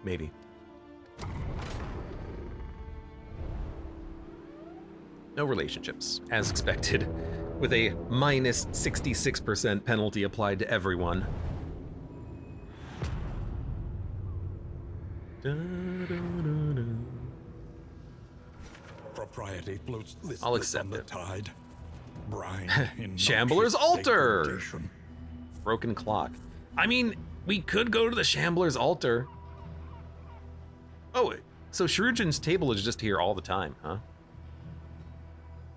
Maybe. No relationships, as expected, with a minus 66% penalty applied to everyone. Propriety floats listless I'll accept on the it. tide. Brine in Shambler's noxious altar! degradation. Broken clock. I mean, we could go to the Shambler's altar. Oh, so Shurujin's table is just here all the time, huh?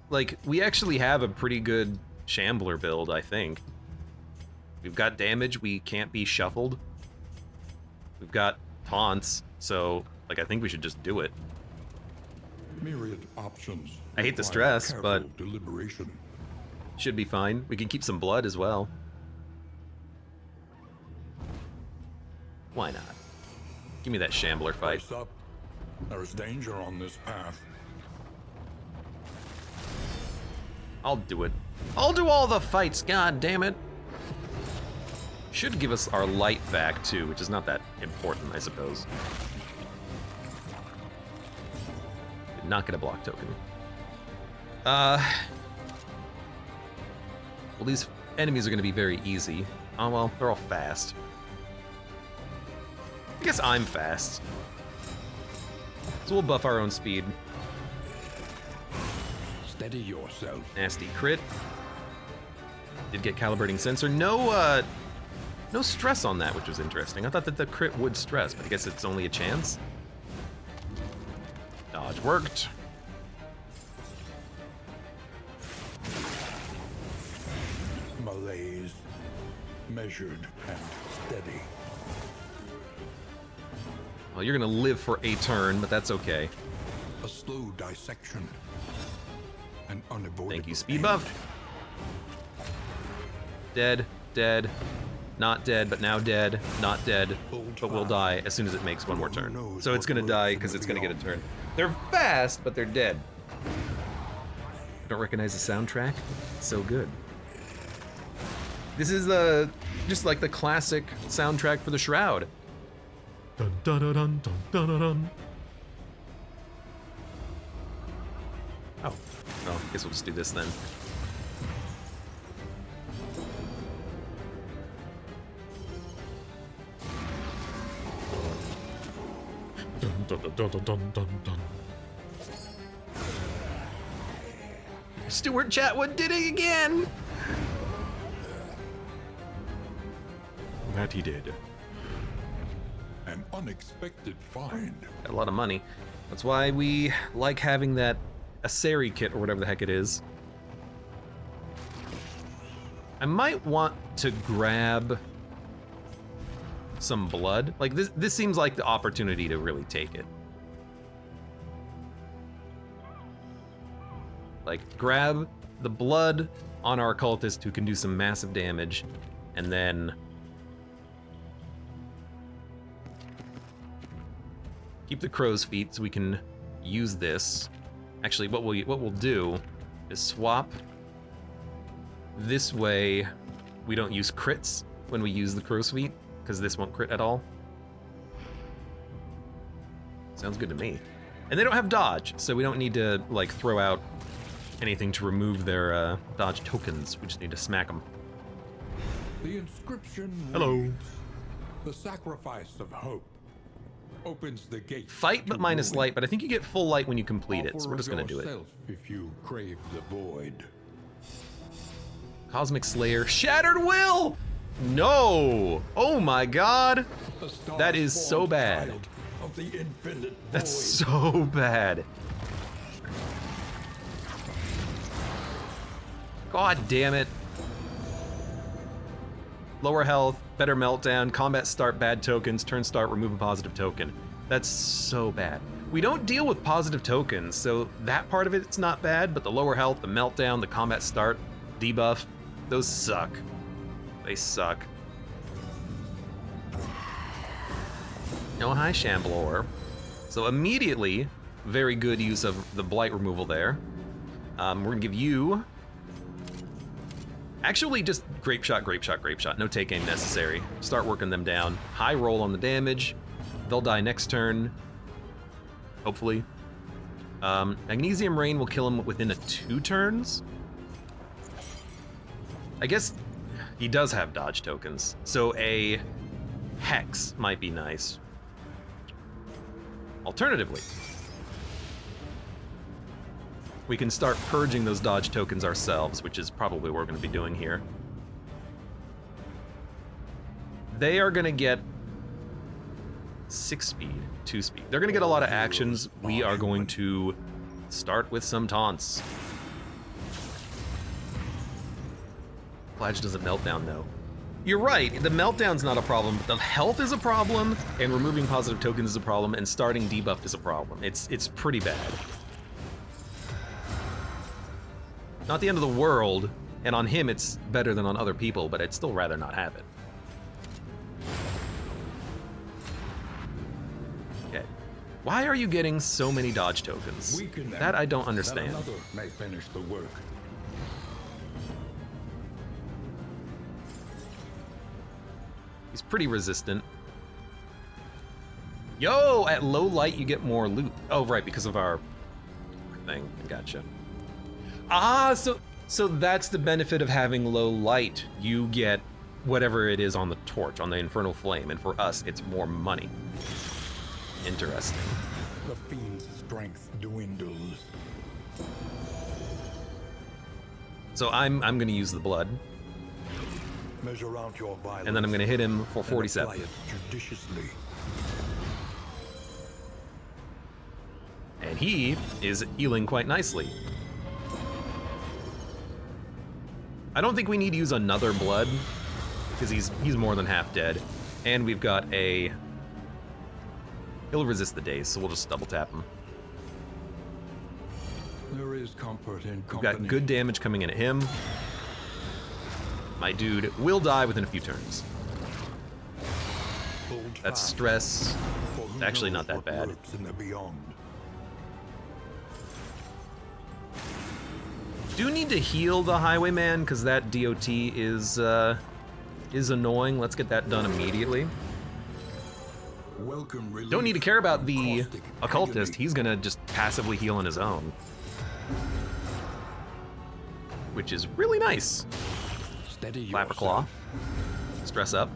Like, we actually have a pretty good Shambler build, I think. We've got damage, we can't be shuffled. We've got taunts, so, like, I think we should just do it. Myriad options. I hate the require stress, careful but- deliberation. Should be fine. We can keep some blood as well. Why not? Give me that Shambler fight. Face up. There is danger on this path. I'll do it. I'll do all the fights, god damn it. Should give us our light back too, which is not that important, I suppose. Did not get a block token. Well, these enemies are gonna be very easy. Oh well, they're all fast. I guess I'm fast. So we'll buff our own speed. Steady yourself. Nasty crit. Did get calibrating sensor. No stress on that, which was interesting. I thought that the crit would stress, but I guess it's only a chance. Dodge worked. Malaise. Measured and steady. Well, you're gonna live for a turn, but that's okay. A slow dissection. An unavoidable Thank you, speed end. buff. Dead, dead. Not dead, but now dead. Not dead, but will die as soon as it makes one more turn. So it's gonna die because it's gonna get a turn. They're fast, but they're dead. Don't recognize the soundtrack? It's so good. This is just like the classic soundtrack for the Shroud. Dun dun dun dun dun dun dun dun. Oh, well, I guess we'll just do this then. Dun dun dun dun dun dun dun. Stuart Chatwood did it again! That he did. An unexpected find. Got a lot of money. That's why we like having that Aseri kit or whatever the heck it is. I might want to grab some blood. Like this seems like the opportunity to really take it. Like grab the blood on our cultist who can do some massive damage, and then keep the crow's feet so we can use this. Actually, what we'll do is swap. This way, we don't use crits when we use the crow's feet, because this won't crit at all. Sounds good to me. And they don't have dodge, so we don't need to like throw out anything to remove their dodge tokens. We just need to smack them. The inscription Hello. reads, "The sacrifice of hope opens the gate." Fight but to minus ruin. light, but I think you get full light when you complete it, so Offer we're just of gonna do it. yourself if you crave the void. Cosmic Slayer, Shattered Will! No! Oh my god! The That is star-spawned so bad. child of the infinite That's void. so bad. God damn it. Lower health, better meltdown, combat start, bad tokens, turn start, remove a positive token. That's so bad. We don't deal with positive tokens, so that part of it's not bad, but the lower health, the meltdown, the combat start, debuff, those suck. They suck. Oh, hi, Shambler. So immediately, very good use of the blight removal there. We're gonna give you... Actually, just grape shot, grape shot, grape shot. No take aim necessary. Start working them down. High roll on the damage. They'll die next turn, hopefully. Magnesium Rain will kill him within 2 turns. I guess he does have dodge tokens, so a Hex might be nice. Alternatively, we can start purging those dodge tokens ourselves, which is probably what we're going to be doing here. They are going to get 6 speed, 2 speed. They're going to get a lot of actions. We are going to start with some taunts. Flash doesn't melt down though. You're right, the meltdown's not a problem, but the health is a problem, and removing positive tokens is a problem, and starting debuffed is a problem. It's pretty bad. Not the end of the world, and on him it's better than on other people, but I'd still rather not have it. Okay. Why are you getting so many dodge tokens? That I don't understand. Another may finish the work. He's pretty resistant. Yo, at low light you get more loot. Oh, right, because of our thing. Gotcha. Ah, so that's the benefit of having low light. You get whatever it is on the torch, on the infernal flame, and for us, it's more money. Interesting. The fiend's strength dwindles. So I'm gonna use the blood. Measure out your violence, and then I'm gonna hit him for 47. apply it judiciously. And he is healing quite nicely. I don't think we need to use another blood, because he's more than half dead. And we've got a... He'll resist the daze, so we'll just double tap him. There is comfort in We've got good damage coming in at him. My dude will die within a few turns. That's stress. It's actually not that bad. Do need to heal the Highwayman, because that DOT is annoying. Let's get that done immediately. Don't need to care about the occultist. He's gonna just passively heal on his own, which is really nice. Flapper Claw. Stress up.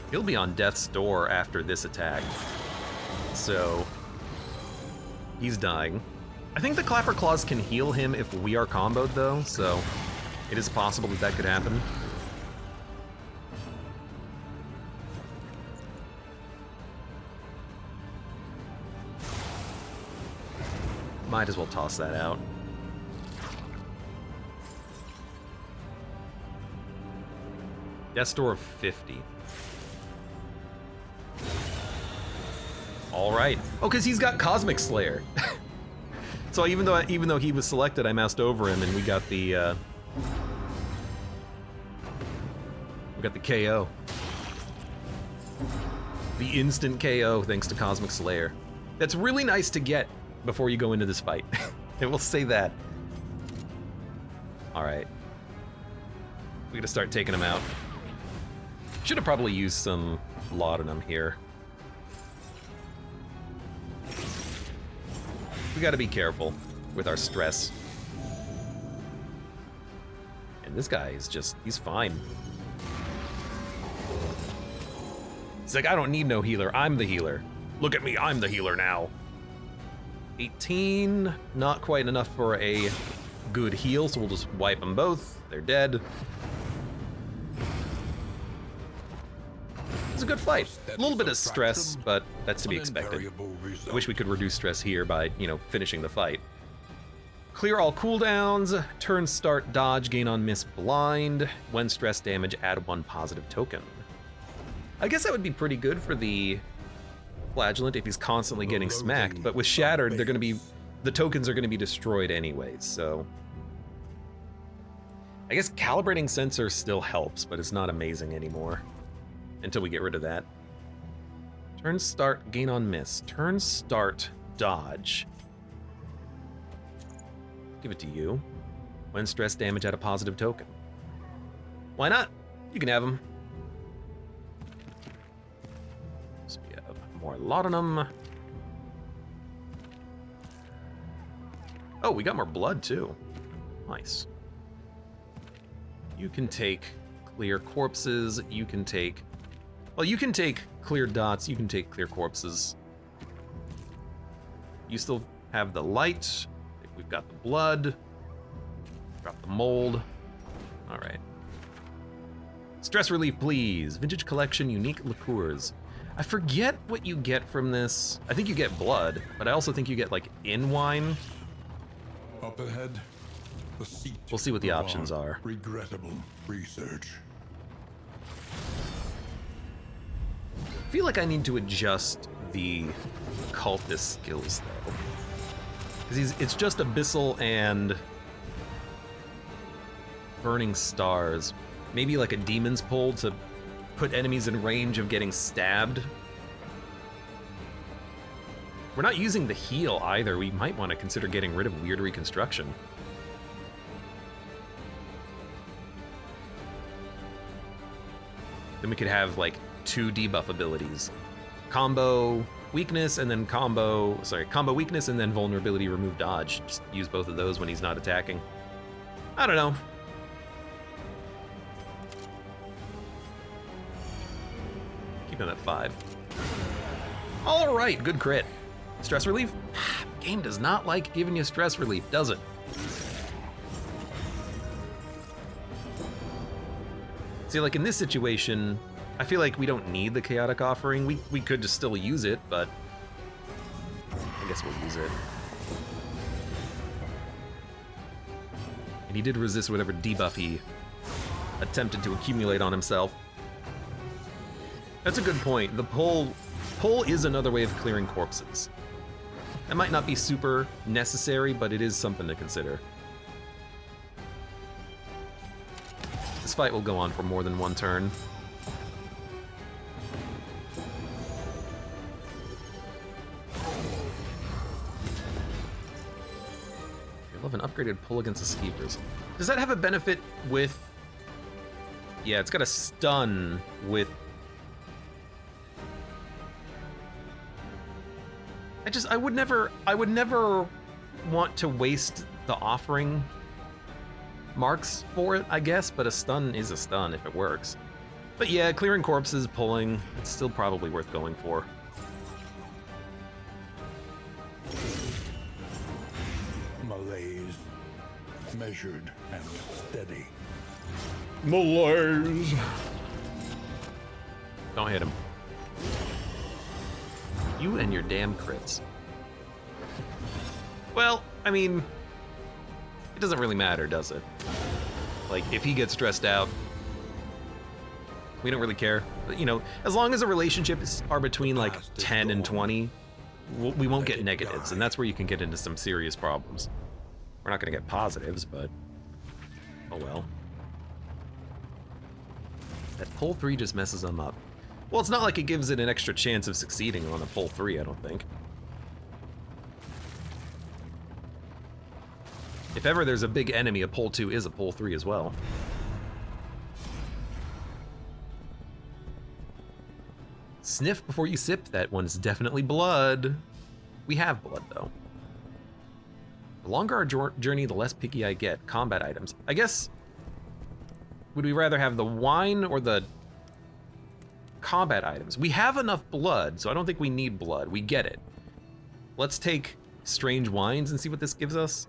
He'll be on death's door after this attack, so he's dying. I think the Clapper Claws can heal him if we are comboed though, so it is possible that could happen. Might as well toss that out. Death's door of 50. All right. Oh, because he's got Cosmic Slayer. So even though he was selected, I moused over him, and we got the KO. The instant KO thanks to Cosmic Slayer. That's really nice to get before you go into this fight. I will say that. All right. We gotta start taking him out. Should have probably used some laudanum here. We gotta be careful with our stress. And this guy is just, he's fine. He's like, I don't need no healer, I'm the healer. Look at me, I'm the healer now. 18, not quite enough for a good heal, so we'll just wipe them both. They're dead. It's a good fight. A little bit of stress, but that's to be expected. I wish we could reduce stress here by, finishing the fight. Clear all cooldowns, turn start dodge, gain on miss blind. When stress damage, add 1 positive token. I guess that would be pretty good for the Flagellant if he's constantly getting smacked, but with Shattered, the tokens are gonna be destroyed anyways, so. I guess Calibrating Sensor still helps, but it's not amazing anymore. Until we get rid of that. Turn start, gain on miss. Turn start, dodge. Give it to you. When stress damage at a positive token. Why not? You can have them. So we have more laudanum. Oh, we got more blood too. Nice. You can take clear corpses. You can take... Well, you can take clear dots. You can take clear corpses. You still have the light. We've got the blood. Drop the mold. All right. Stress relief, please. Vintage collection, unique liqueurs. I forget what you get from this. I think you get blood, but I also think you get like in wine. Up ahead, the seat. We'll see what the of options our are. Regrettable research. I feel like I need to adjust the cultist skills though. Because it's just abyssal and burning stars. Maybe like a demon's pull to put enemies in range of getting stabbed. We're not using the heal either. We might want to consider getting rid of weird reconstruction. Then we could have like 2 debuff abilities. Combo weakness and then combo weakness and then vulnerability remove dodge. Just use both of those when he's not attacking. I don't know. Keep him at 5. All right, good crit. Stress relief? Game does not like giving you stress relief, does it? See, like in this situation, I feel like we don't need the chaotic offering. We could just still use it, but I guess we'll use it. And he did resist whatever debuff he attempted to accumulate on himself. That's a good point. The pull is another way of clearing corpses. That might not be super necessary, but it is something to consider. This fight will go on for more than one turn. I love an upgraded pull against escapers. Does that have a benefit with... Yeah, it's got a stun with... I would never want to waste the offering marks for it, I guess, but a stun is a stun if it works. But yeah, clearing corpses, pulling, it's still probably worth going for. Malaise, measured and steady. Malaise. Don't hit him. You and your damn crits. Well, I mean, it doesn't really matter, does it? Like, if he gets stressed out, we don't really care. But, you know, as long as the relationships are between like 10 and 20, we won't get negatives, and that's where you can get into some serious problems. We're not gonna get positives, but oh well. That pull 3 just messes them up. Well, it's not like it gives it an extra chance of succeeding on a pull 3, I don't think. If ever there's a big enemy, a pull 2 is a pull 3 as well. Sniff before you sip, that one's definitely blood. We have blood, though. The longer our journey, the less picky I get. Combat items. I guess, would we rather have the wine or the combat items? We have enough blood, so I don't think we need blood. We get it. Let's take strange wines and see what this gives us.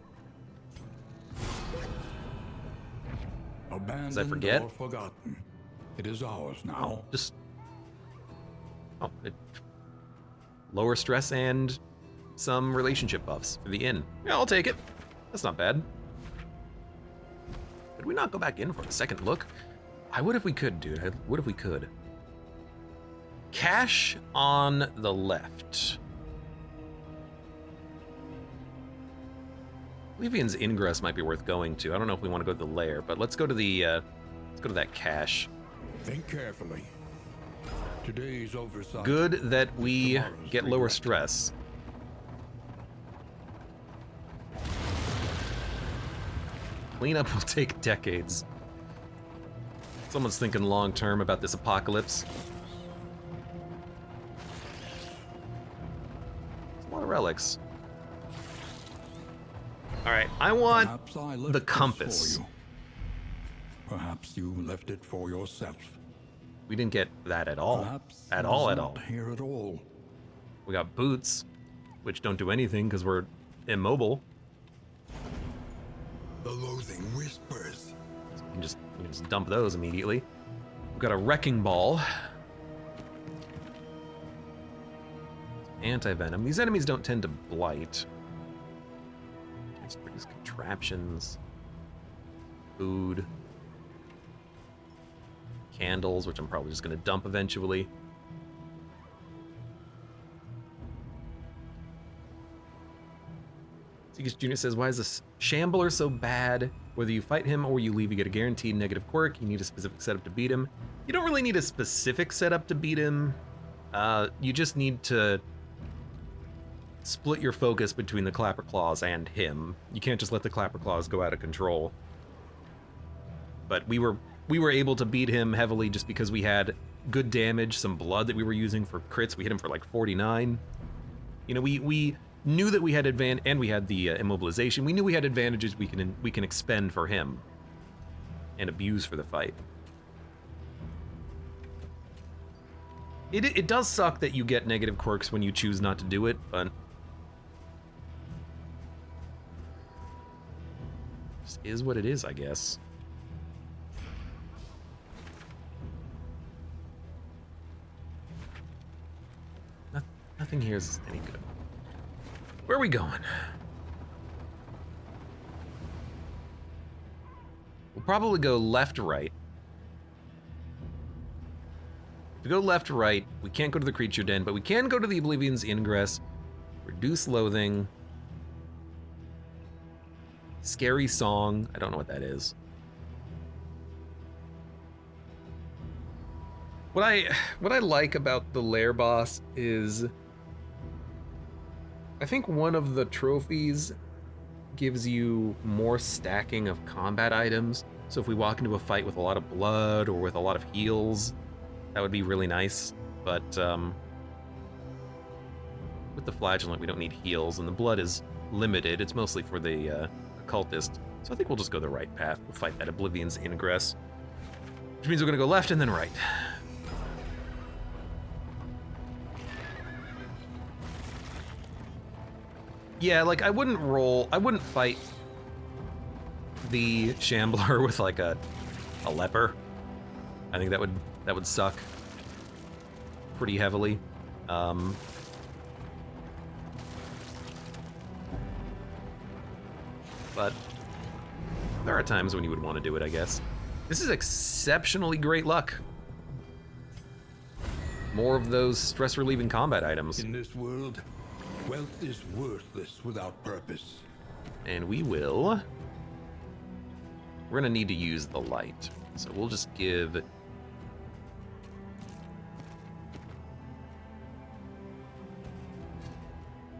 Abandoned I forget? or forgotten. It is ours now. Lower stress and some relationship buffs for the inn. Yeah, I'll take it. That's not bad. Could we not go back in for a second look? I would if we could, dude. I would if we could. Cache on the left. Levian's Ingress might be worth going to. I don't know if we want to go to the lair, but let's go to the let's go to that cache. Think carefully. Today's oversight. Good that we get lower stress. Cleanup will take decades. Someone's thinking long term about this apocalypse. There's a lot of relics. Alright, I want Perhaps I left the this compass. for you. Perhaps you left it for yourself. We didn't get that at all. Perhaps At it all, was at all. not here at all. We got boots, which don't do anything because we're immobile. The loathing whispers. So we can just dump those immediately. We've got a wrecking ball. Anti-venom. These enemies don't tend to blight. Just produce contraptions. Food. Candles, which I'm probably just going to dump eventually. Seekus Jr. says, why is this Shambler so bad? Whether you fight him or you leave, you get a guaranteed negative quirk. You need a specific setup to beat him. You don't really need a specific setup to beat him. You just need to split your focus between the Clapper Claws and him. You can't just let the Clapper Claws go out of control. But we were able to beat him heavily just because we had good damage, some blood that we were using for crits. We hit him for like 49. You know, we knew that we had and we had the immobilization. We knew we had advantages we can expend for him and abuse for the fight. It does suck that you get negative quirks when you choose not to do it, but just is what it is, I guess. Nothing here is any good. Where are we going? We'll probably go left, right. If we go left, right, we can't go to the creature den, but we can go to the Oblivion's Ingress, reduce loathing, scary song. I don't know what that is. What I like about the lair boss is I think one of the trophies gives you more stacking of combat items. So if we walk into a fight with a lot of blood or with a lot of heals, that would be really nice. But with the flagellant, we don't need heals, and the blood is limited. It's mostly for the occultist. So I think we'll just go the right path. We'll fight that Oblivion's Ingress, which means we're gonna go left and then right. Yeah, like I wouldn't fight the Shambler with like a leper. I think that would suck pretty heavily. But there are times when you would want to do it, I guess. This is exceptionally great luck. More of those stress-relieving combat items. In this world, wealth is worthless without purpose. And we're gonna need to use the light. So we'll just give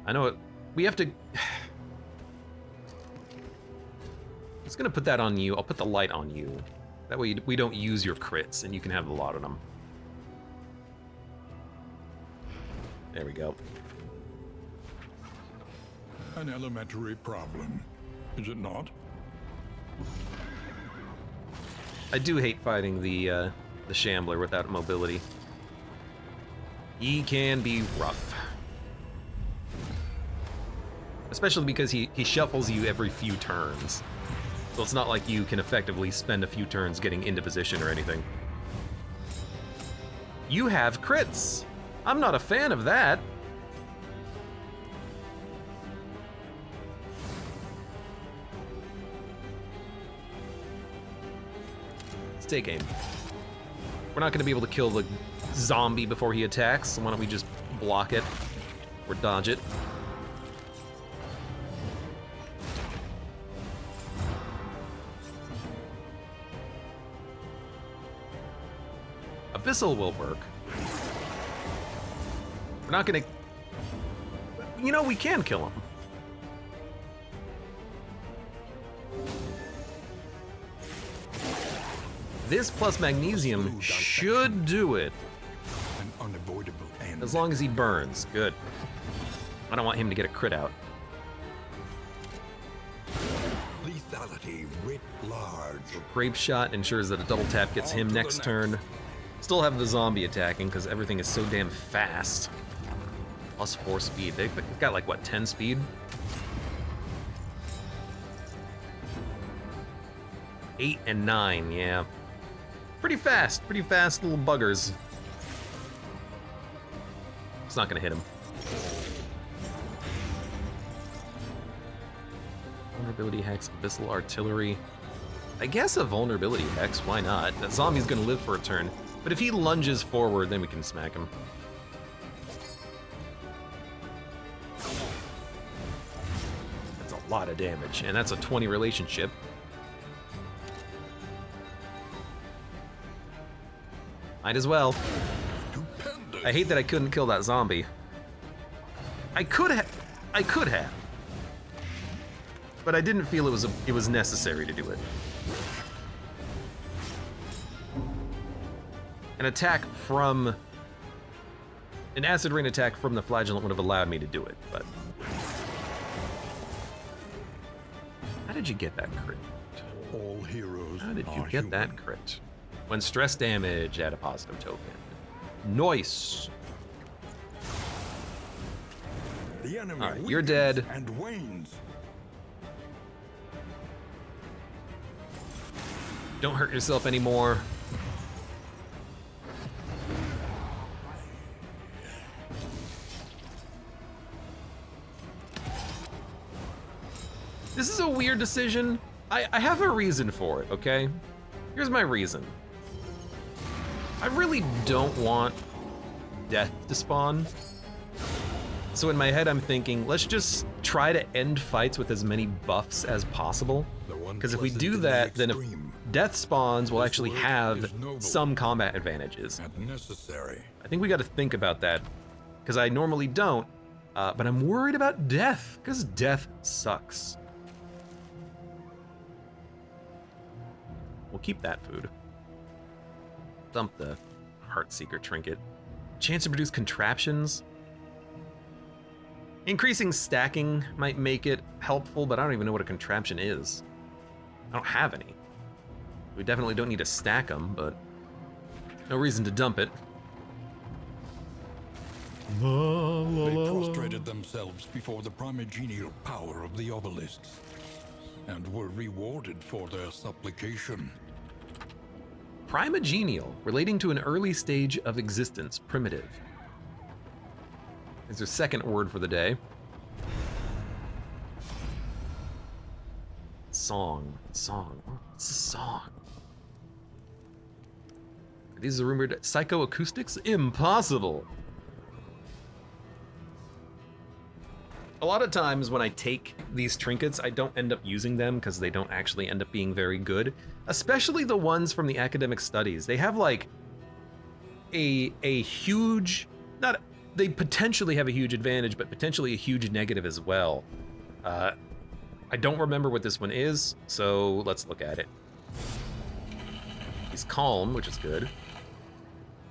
I know we have to It's gonna put that on you. I'll put the light on you. That way we don't use your crits and you can have a lot of them. There we go. An elementary problem, is it not? I do hate fighting the Shambler without mobility. He can be rough. Especially because he shuffles you every few turns. So it's not like you can effectively spend a few turns getting into position or anything. You have crits! I'm not a fan of that. Let's take aim. We're not going to be able to kill the zombie before he attacks, so why don't we just block it or dodge it. Abyssal will work. We're not gonna... You know, we can kill him. This plus magnesium should do it. An unavoidable end. As long as he burns. Good. I don't want him to get a crit out. Lethality writ large. Grape shot ensures that a double tap gets him next turn. Still have the zombie attacking because everything is so damn fast. Plus 4 speed. They've got like, what, 10 speed? 8 and 9, yeah. Pretty fast little buggers. It's not gonna hit him. Vulnerability hex, abyssal artillery. I guess a vulnerability hex, why not? That zombie's gonna live for a turn. But if he lunges forward, then we can smack him. That's a lot of damage, and that's a 20 relationship. Might as well. I hate that I couldn't kill that zombie. I could have. But I didn't feel it was necessary to do it. An acid rain attack from the flagellant would have allowed me to do it, but... How did you get that crit? All heroes. How did you get that crit? When stress damage, add a positive token. Nice. The enemy all right, you're dead. And wanes. Don't hurt yourself anymore. This is a weird decision. I have a reason for it, okay? Here's my reason. I really don't want death to spawn. So in my head, I'm thinking, let's just try to end fights with as many buffs as possible. Because if we do that, then if death spawns, we'll actually have some combat advantages. Necessary. I think we got to think about that, because I normally don't, but I'm worried about death, because death sucks. We'll keep that food. Dump the Heartseeker trinket. Chance to produce contraptions. Increasing stacking might make it helpful, but I don't even know what a contraption is. I don't have any. We definitely don't need to stack them, but no reason to dump it. They prostrated themselves before the primogenial power of the obelisks, and were rewarded for their supplication. Primogenial, relating to an early stage of existence, primitive. Is their second word for the day. Song. What's a song? Are these the rumored psychoacoustics? Impossible! A lot of times when I take these trinkets, I don't end up using them because they don't actually end up being very good. Especially the ones from the academic studies. They have like a huge, they potentially have a huge advantage, but potentially a huge negative as well. I don't remember what this one is, so let's look at it. He's calm, which is good.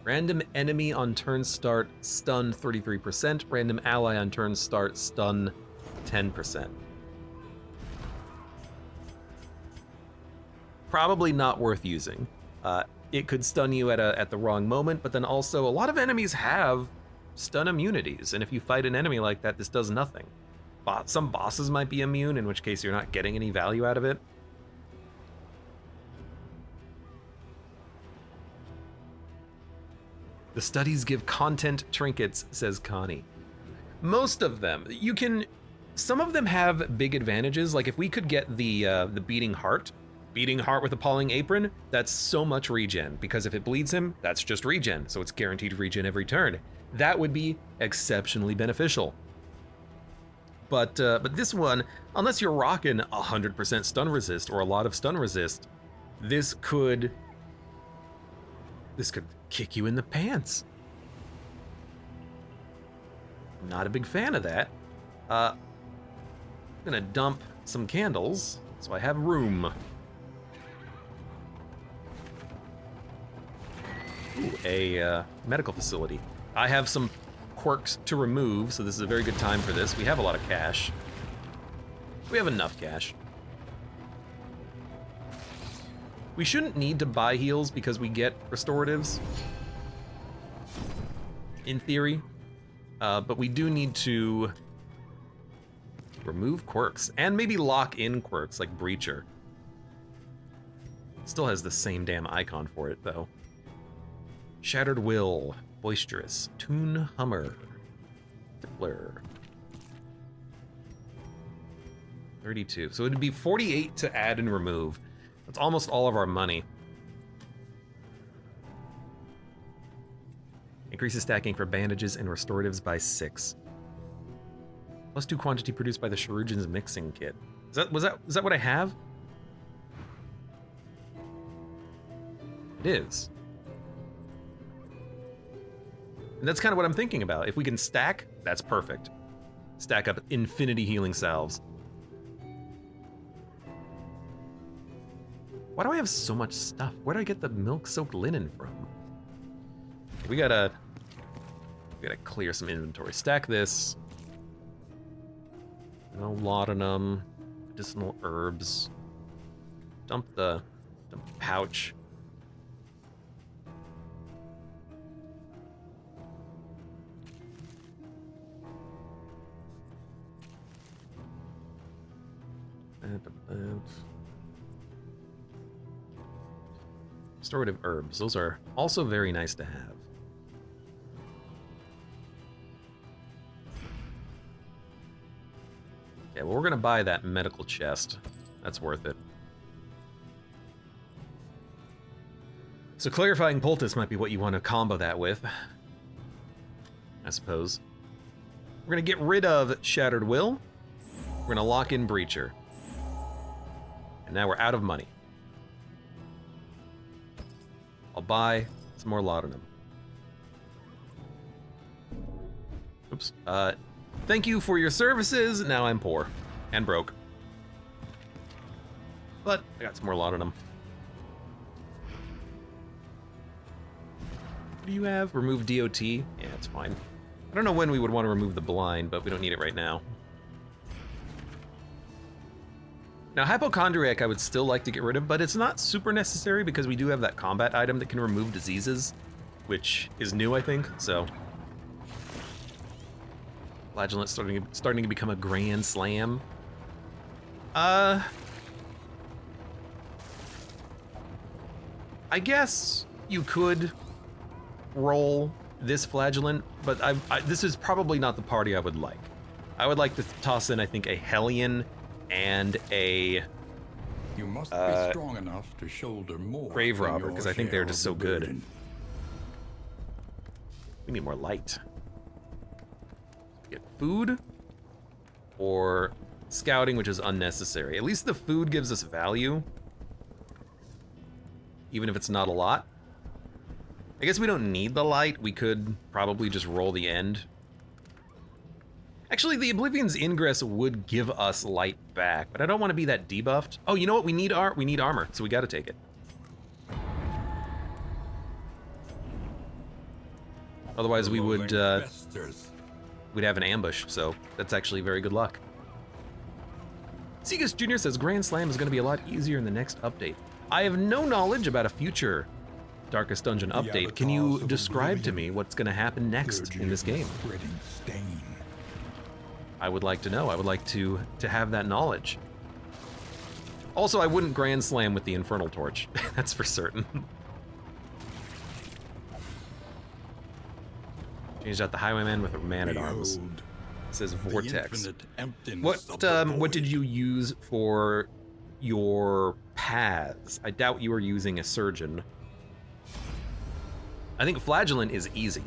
Random enemy on turn start, stun 33%. Random ally on turn start, stun 10%. Probably not worth using. It could stun you at the wrong moment, but then also a lot of enemies have stun immunities, and if you fight an enemy like that, this does nothing. Some bosses might be immune, in which case you're not getting any value out of it. The studies give content trinkets, says Connie. Most of them. Some of them have big advantages, like if we could get the beating heart with appalling apron, that's so much regen, because if it bleeds him, that's just regen, so it's guaranteed regen every turn. That would be exceptionally beneficial. But this one, unless you're rocking 100% stun resist or a lot of stun resist, this could kick you in the pants. I'm not a big fan of that. I'm gonna dump some candles so I have room. a medical facility. I have some quirks to remove, so this is a very good time for this. We have a lot of cash. We have enough cash. We shouldn't need to buy heals because we get restoratives, in theory. But we do need to remove quirks and maybe lock in quirks like Breacher. Still has the same damn icon for it though. Shattered Will, Boisterous, Toon Hummer, Tippler. 32. So it'd be 48 to add and remove. That's almost all of our money. Increases stacking for bandages and restoratives by 6. +2 quantity produced by the Sharujan's mixing kit. Is that what I have? It is. And that's kind of what I'm thinking about. If we can stack, that's perfect. Stack up infinity healing salves. Why do I have so much stuff? Where do I get the milk-soaked linen from? We gotta clear some inventory. Stack this. No laudanum, medicinal herbs. Dump the pouch. Restorative herbs. Those are also very nice to have. Okay, well, we're gonna buy that medical chest. That's worth it. So clarifying poultice might be what you want to combo that with, I suppose. We're gonna get rid of Shattered Will. We're gonna lock in Breacher. And now we're out of money. I'll buy some more laudanum. Oops. Thank you for your services. Now I'm poor and broke. But I got some more laudanum. What do you have? Remove DOT? Yeah, it's fine. I don't know when we would want to remove the blind, but we don't need it right now. Now, Hypochondriac I would still like to get rid of, but it's not super necessary because we do have that combat item that can remove diseases, which is new, I think, so. Flagellant starting to become a grand slam. I guess you could roll this Flagellant, but this is probably not the party I would like. I would like to toss in, I think, a Hellion and a you must be strong enough to shoulder more Grave Robber, because I think they're just so good. Burden. We need more light. Get food or scouting, which is unnecessary. At least the food gives us value, even if it's not a lot. I guess we don't need the light. We could probably just roll the end. Actually, the Oblivion's Ingress would give us light back, but I don't want to be that debuffed. Oh, you know what? We need armor, so we got to take it. Otherwise, we would we'd have an ambush. So that's actually very good luck. Segus Jr. says Grand Slam is going to be a lot easier in the next update. I have no knowledge about a future Darkest Dungeon update. Can you describe to me what's going to happen next in this game? I would like to know. I would like to have that knowledge. Also, I wouldn't Grand Slam with the Infernal Torch. That's for certain. Changed out the Highwayman with a Man-at-Arms. It says Vortex. What did you use for your paths? I doubt you were using a Surgeon. I think Flagellant is easy.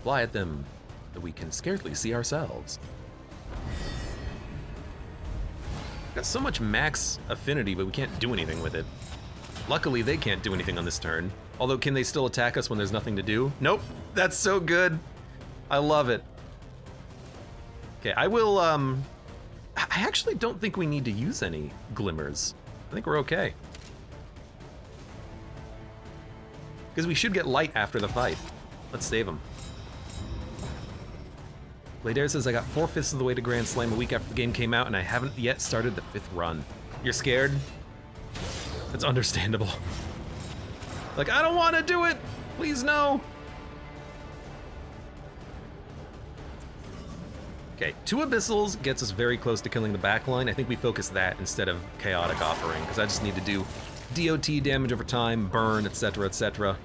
Fly at them, that we can scarcely see ourselves. Got so much max affinity, but we can't do anything with it. Luckily, they can't do anything on this turn. Although, can they still attack us when there's nothing to do? Nope, that's so good. I love it. Okay, I will I actually don't think we need to use any glimmers. I think we're okay. Because we should get light after the fight. Let's save him. Ladair says, I got 4/5 of the way to Grand Slam a week after the game came out, and I haven't yet started the 5th run. You're scared? That's understandable. Like, I don't want to do it! Please, no! Okay, 2 Abyssals gets us very close to killing the backline. I think we focus that instead of Chaotic Offering, because I just need to do DOT damage over time, burn, etc., etc.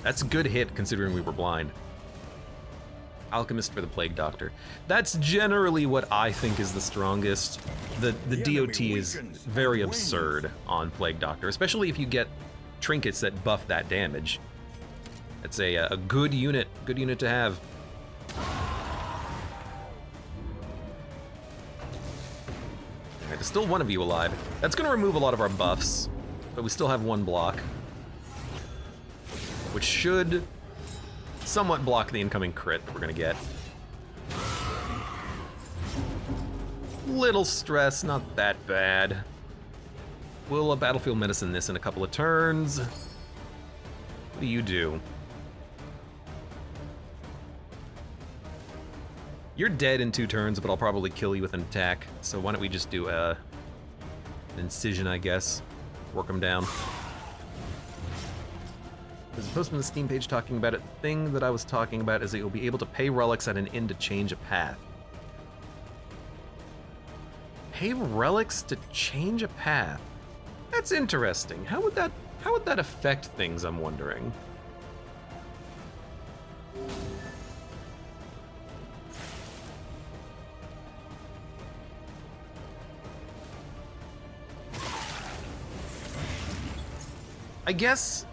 That's a good hit, considering we were blind. Alchemist for the Plague Doctor. That's generally what I think is the strongest. The DOT is very absurd on Plague Doctor, especially if you get trinkets that buff that damage. It's a good unit to have. Alright, there's still one of you alive. That's gonna remove a lot of our buffs, but we still have 1 block, which should somewhat block the incoming crit that we're gonna get. Little stress, not that bad. We'll Battlefield Medicine this in a couple of turns. What do you do? You're dead in 2 turns, but I'll probably kill you with an attack. So why don't we just do an incision, I guess. Work him down. There's a post on the Steam page talking about it. The thing that I was talking about is that you'll be able to pay relics at an inn to change a path. Pay relics to change a path? That's interesting. How would that affect things, I'm wondering? I guess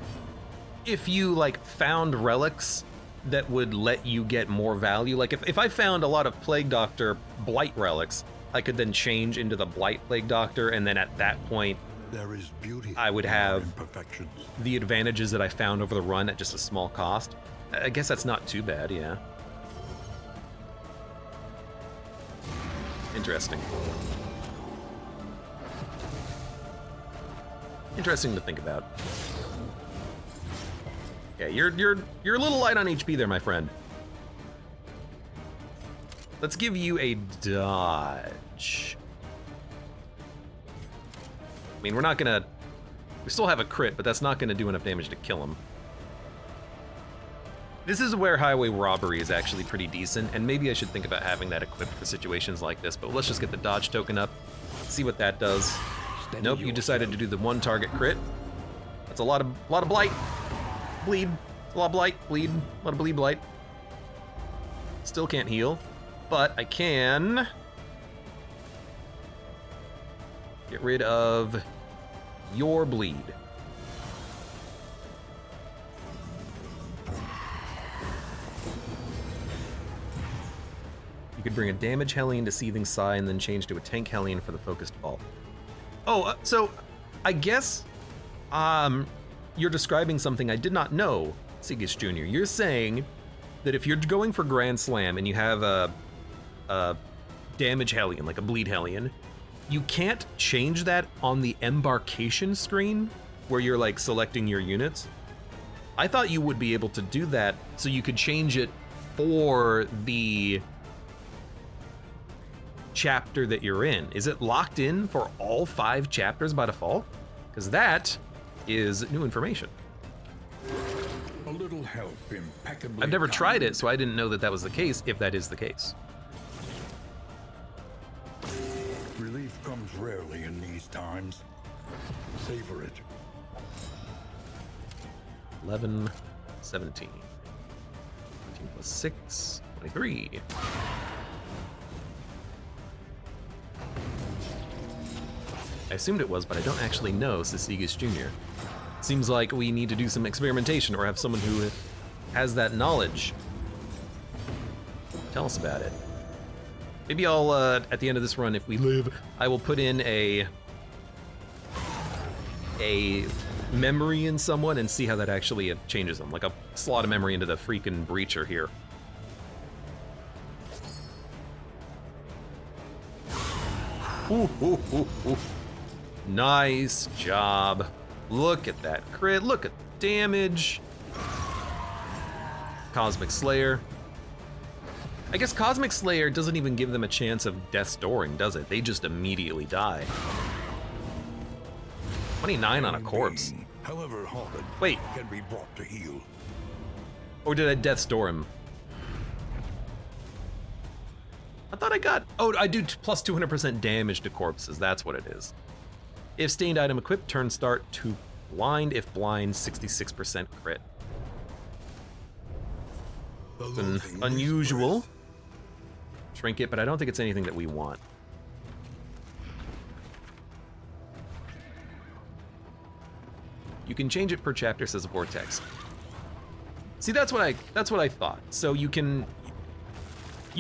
if you like found relics that would let you get more value, like if I found a lot of Plague Doctor Blight relics, I could then change into the Blight Plague Doctor, and then at that point, there is beauty. I would have the advantages that I found over the run at just a small cost. I guess that's not too bad, yeah. Interesting. Interesting to think about. Yeah, you're a little light on HP there, my friend. Let's give you a dodge. I mean, we still have a crit, but that's not gonna do enough damage to kill him. This is where highway robbery is actually pretty decent, and maybe I should think about having that equipped for situations like this, but let's just get the dodge token up, see what that does. Nope, you decided to do the 1 target crit. That's a lot of blight. Bleed. A lot of blight. Bleed. A lot of bleed blight. Still can't heal, but I can get rid of your bleed. You could bring a damage Hellion to Seething Sigh and then change to a tank Hellion for the focused vault. Oh, so I guess you're describing something I did not know, Sigus Jr. You're saying that if you're going for Grand Slam and you have a damage Hellion, like a bleed Hellion, you can't change that on the embarkation screen where you're like selecting your units. I thought you would be able to do that so you could change it for the chapter that you're in. Is it locked in for all 5 chapters by default? Because that is new information. A little help impeccably. I've never tried it, so I didn't know that that was the case, if that is the case. Relief comes rarely in these times. Savor it. 11, 17. 13 plus 6, 23. I assumed it was, but I don't actually know, Sigus Jr. Seems like we need to do some experimentation or have someone who has that knowledge. Tell us about it. Maybe I'll, at the end of this run, if we live, I will put in a memory in someone and see how that actually changes them. Like a slot of memory into the freaking breacher here. Ooh, ooh, ooh, ooh. Nice job. Look at that crit. Look at the damage. Cosmic Slayer. I guess Cosmic Slayer doesn't even give them a chance of death storing, does it? They just immediately die. 29 on a corpse. However haunted, wait, can be brought to heal. Or did I death store him? I thought I got, oh, I do plus 200% damage to corpses. That's what it is. If stained item equipped, turn start to blind. If blind, 66% crit. It's an unusual trinket, but I don't think it's anything that we want. You can change it per chapter, says Vortex. See, that's what I thought. So you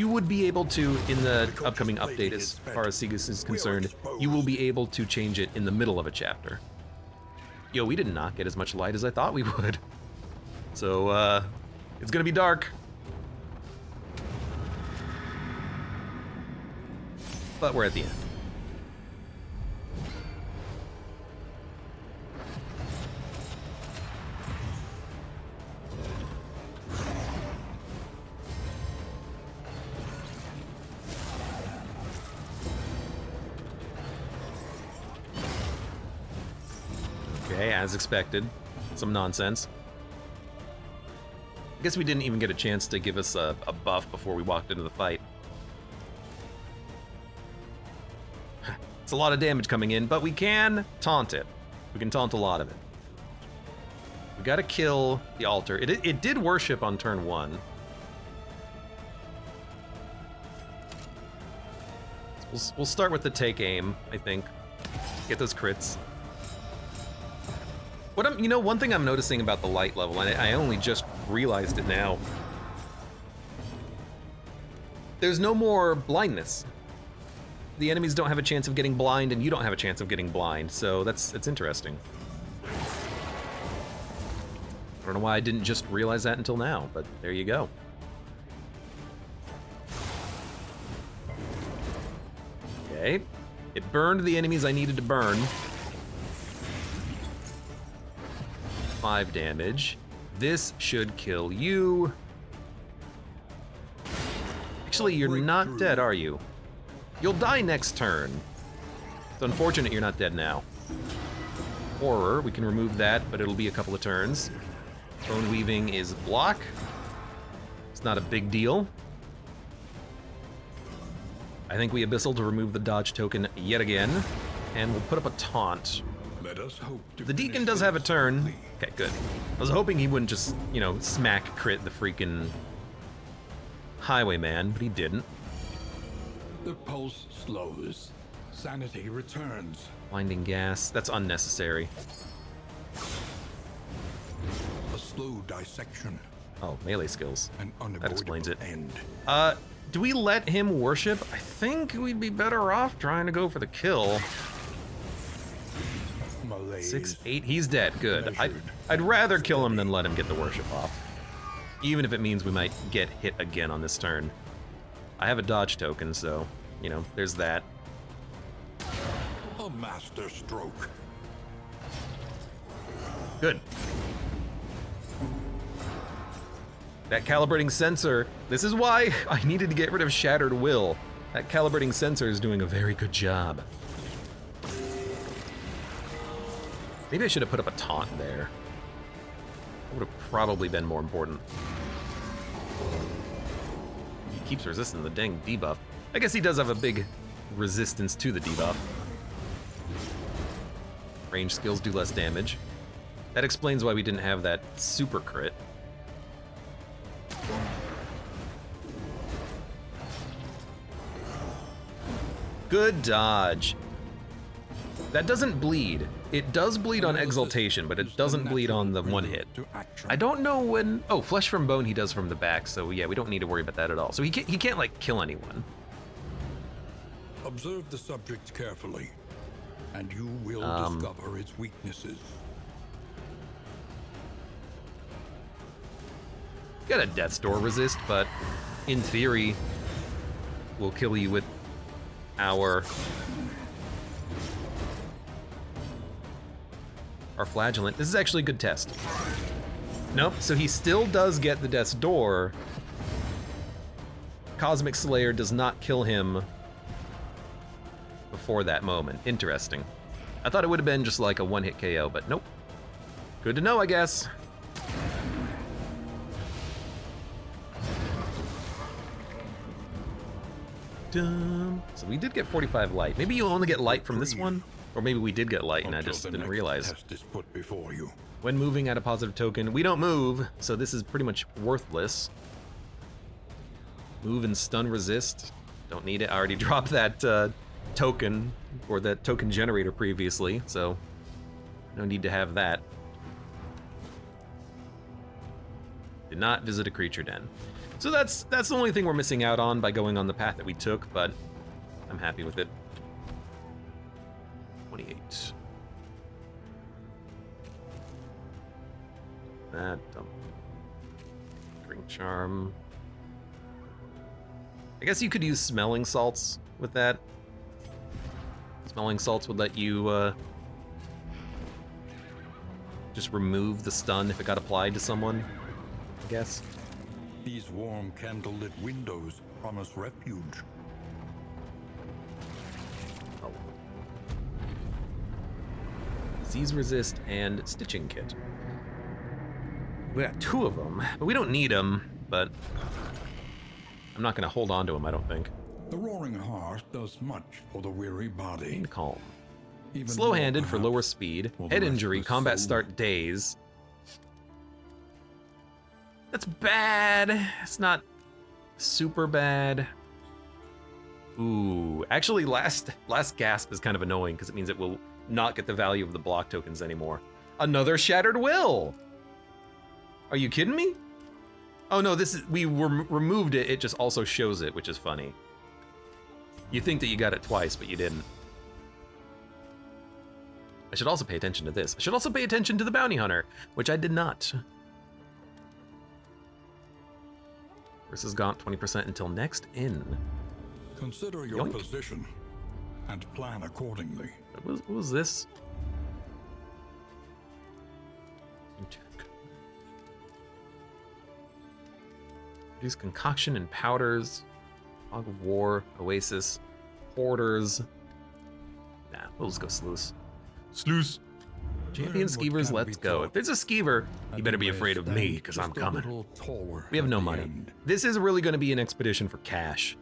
would be able to, in the upcoming update, as far as Sigus is concerned, you will be able to change it in the middle of a chapter. Yo, we did not get as much light as I thought we would. So, it's gonna be dark. But we're at the end. Okay, as expected. Some nonsense. I guess we didn't even get a chance to give us a buff before we walked into the fight. It's a lot of damage coming in, but we can taunt it. We can taunt a lot of it. We gotta kill the altar. It did worship on turn 1. We'll start with the take aim, I think. Get those crits. You know, one thing I'm noticing about the light level, and I only just realized it now. There's no more blindness. The enemies don't have a chance of getting blind, and you don't have a chance of getting blind, so that's interesting. I don't know why I didn't just realize that until now, but there you go. Okay. It burned the enemies I needed to burn. 5 damage. This should kill you. Actually, you're not dead, are you? You'll die next turn. It's unfortunate you're not dead now. Horror, we can remove that, but it'll be a couple of turns. Bone Weaving is block. It's not a big deal. I think we Abyssal to remove the dodge token yet again, and we'll put up a taunt. Let us hope The Deacon does have a turn. Okay, good. I was hoping he wouldn't just, you know, smack crit the freaking Highwayman, but he didn't. The pulse slows. Sanity returns. Blinding gas. That's unnecessary. A slow dissection. Oh, melee skills. An That explains it. end. Do we let him worship? I think we'd be better off trying to go for the kill. Malaise. 6, 8, he's dead, good. I'd rather kill him than let him get the worship off. Even if it means we might get hit again on this turn. I have a dodge token, so, you know, there's that. A master stroke. Good. That calibrating sensor, this is why I needed to get rid of Shattered Will. That calibrating sensor is doing a very good job. Maybe I should have put up a taunt there. That would have probably been more important. He keeps resisting the dang debuff. I guess he does have a big resistance to the debuff. Range skills do less damage. That explains why we didn't have that super crit. Good dodge. That doesn't bleed. It does bleed on Exaltation, but it doesn't bleed on the one hit. I don't know when... Oh, Flesh from Bone he does from the back, so yeah, we don't need to worry about that at all. So he can't like, kill anyone. Observe the subject carefully, and you will discover its weaknesses. Got a Death's Door resist, but in theory, we'll kill you with our are flagellant. This is actually a good test. Nope, so he still does get the death's door. Cosmic Slayer does not kill him before that moment. Interesting. I thought it would have been just like a one-hit KO, but nope. Good to know, I guess. So we did get 45 light. Maybe you only get light from this one, or maybe we did get light and I just didn't realize. Test is put before you. When moving at a positive token, we don't move, so this is pretty much worthless. Move and stun resist. Don't need it. I already dropped that token, or that token generator previously, so no need to have that. Did not visit a creature den. So that's the only thing we're missing out on by going on the path that we took, but I'm happy with it. 28. That drink charm. I guess you could use smelling salts with that. Smelling salts would let you just remove the stun if it got applied to someone, I guess. These warm candlelit windows promise refuge. Oh. Disease resist and stitching kit. We got 2 of them, but we don't need them, but I'm not gonna hold on to them, I don't think. The roaring heart does much for the weary body. Remain calm. Even Slow-handed more, for lower speed. will the Head rest injury, of the combat soul. start daze. That's bad. It's not super bad. Ooh, actually last gasp is kind of annoying because it means it will not get the value of the block tokens anymore. Another Shattered Will. Are you kidding me? Oh no, this is, we removed it, it just also shows it, which is funny. You think that you got it twice, but you didn't. I should also pay attention to this. I should also pay attention to the bounty hunter, which I did not. Versus Gaunt 20% until next in. Consider your Yoink. position and plan accordingly. What was this? Produce concoction and powders. Fog of War, Oasis, Hoarders. Nah, we'll just go Sluice. Sluice! Champion Skeevers, let's go. If it's a Skeever, you better be afraid of me, because I'm coming. We have no money. This is really going to be an expedition for cash.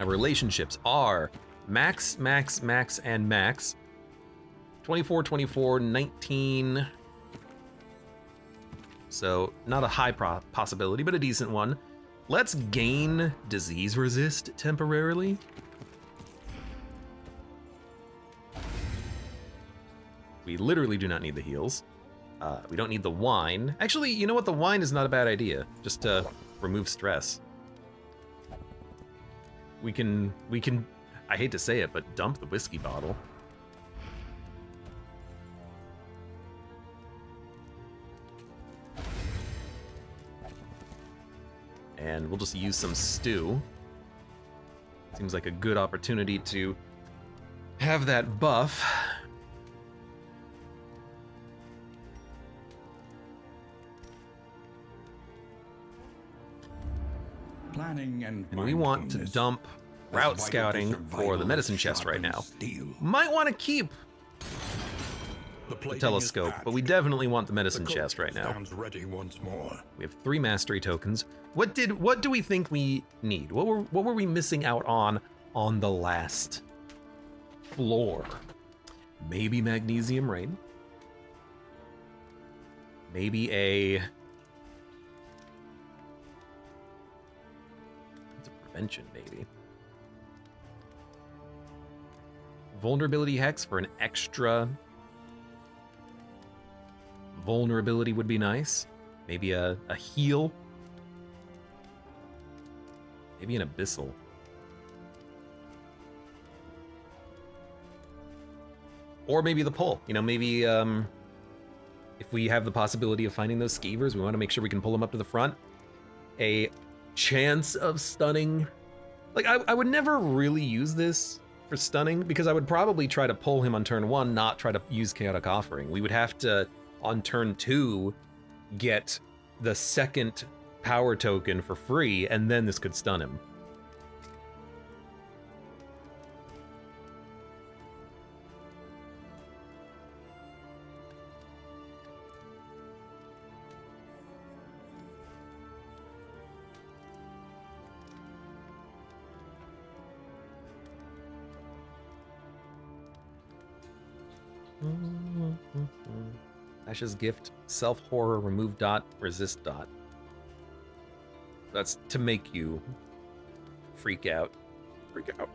Our relationships are Max, Max, Max, and Max. 24, 24, 19. So, not a high possibility, but a decent one. Let's gain disease resist temporarily. We literally do not need the heals. We don't need the wine. Actually, you know what? The wine is not a bad idea, just to remove stress. We can, I hate to say it, but dump the whiskey bottle. And we'll just use some stew. Seems like a good opportunity to have that buff. Planning and we want to mindfulness dump as route vital to scouting for survival the medicine chest sharp right and now. steel. Might want to keep The the plating telescope, is but we patched. definitely want the medicine The chest right now. stands ready once more. We have 3 mastery tokens. What do we think we need? What were we missing out on the last floor? Maybe magnesium rain. Maybe a it's a prevention, maybe. Vulnerability hex for an extra vulnerability would be nice. Maybe a heal. Maybe an abyssal. Or maybe the pull. You know, maybe if we have the possibility of finding those skeevers, we want to make sure we can pull them up to the front. A chance of stunning. Like, I would never really use this for stunning, because I would probably try to pull him on turn 1, not try to use Chaotic Offering. We would have to, on turn 2, get the second power token for free, and then this could stun him. Ash's gift, self-horror, remove dot, resist dot. That's to make you freak out. Freak out.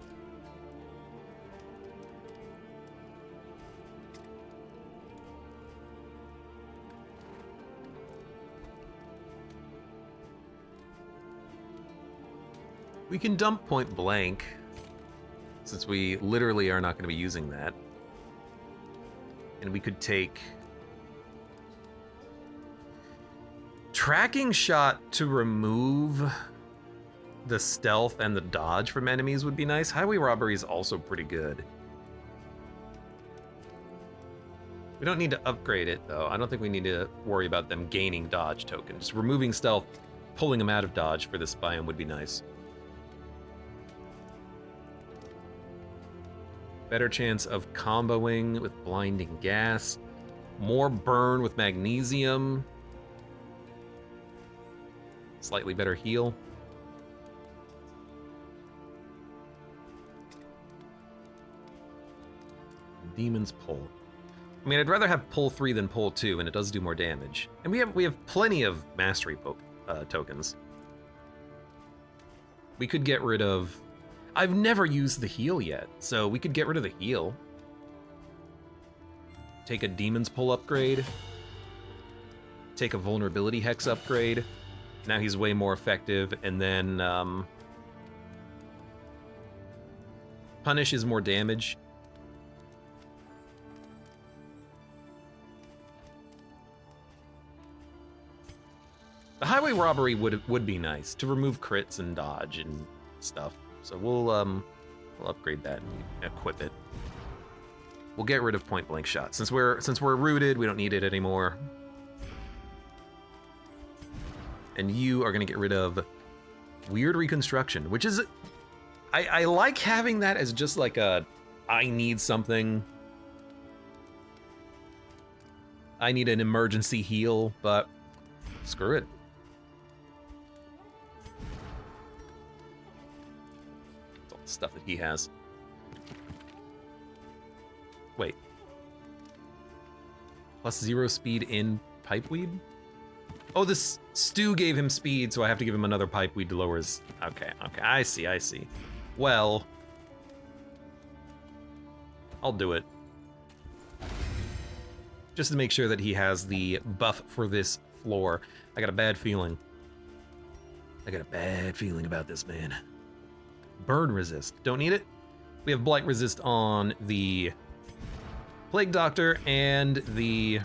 We can dump point blank, since we literally are not going to be using that. And we could take tracking shot to remove the stealth and the dodge from enemies would be nice. Highway robbery is also pretty good. We don't need to upgrade it though. I don't think we need to worry about them gaining dodge tokens. Removing stealth, pulling them out of dodge for this biome would be nice. Better chance of comboing with blinding gas. More burn with magnesium. Slightly better heal. Demon's Pull. I mean, I'd rather have Pull 3 than Pull 2, and it does do more damage. And we have plenty of Mastery tokens. We could get rid of... I've never used the heal yet, so we could get rid of the heal. Take a Demon's Pull upgrade. Take a Vulnerability Hex upgrade. Now he's way more effective, and then Punish is more damage. The highway robbery would be nice to remove crits and dodge and stuff. So we'll upgrade that and equip it. We'll get rid of point blank shot since we're rooted. We don't need it anymore. And you are gonna get rid of weird reconstruction, which is I like having that as just like a I need something. I need an emergency heal, but screw it. Stuff that he has. Wait. +0 speed in pipeweed? Oh, this stew gave him speed, so I have to give him another pipeweed to lower his... Okay, I see. Well... I'll do it. Just to make sure that he has the buff for this floor. I got a bad feeling. About this, man. Burn resist. Don't need it. We have blight resist on the Plague Doctor, and the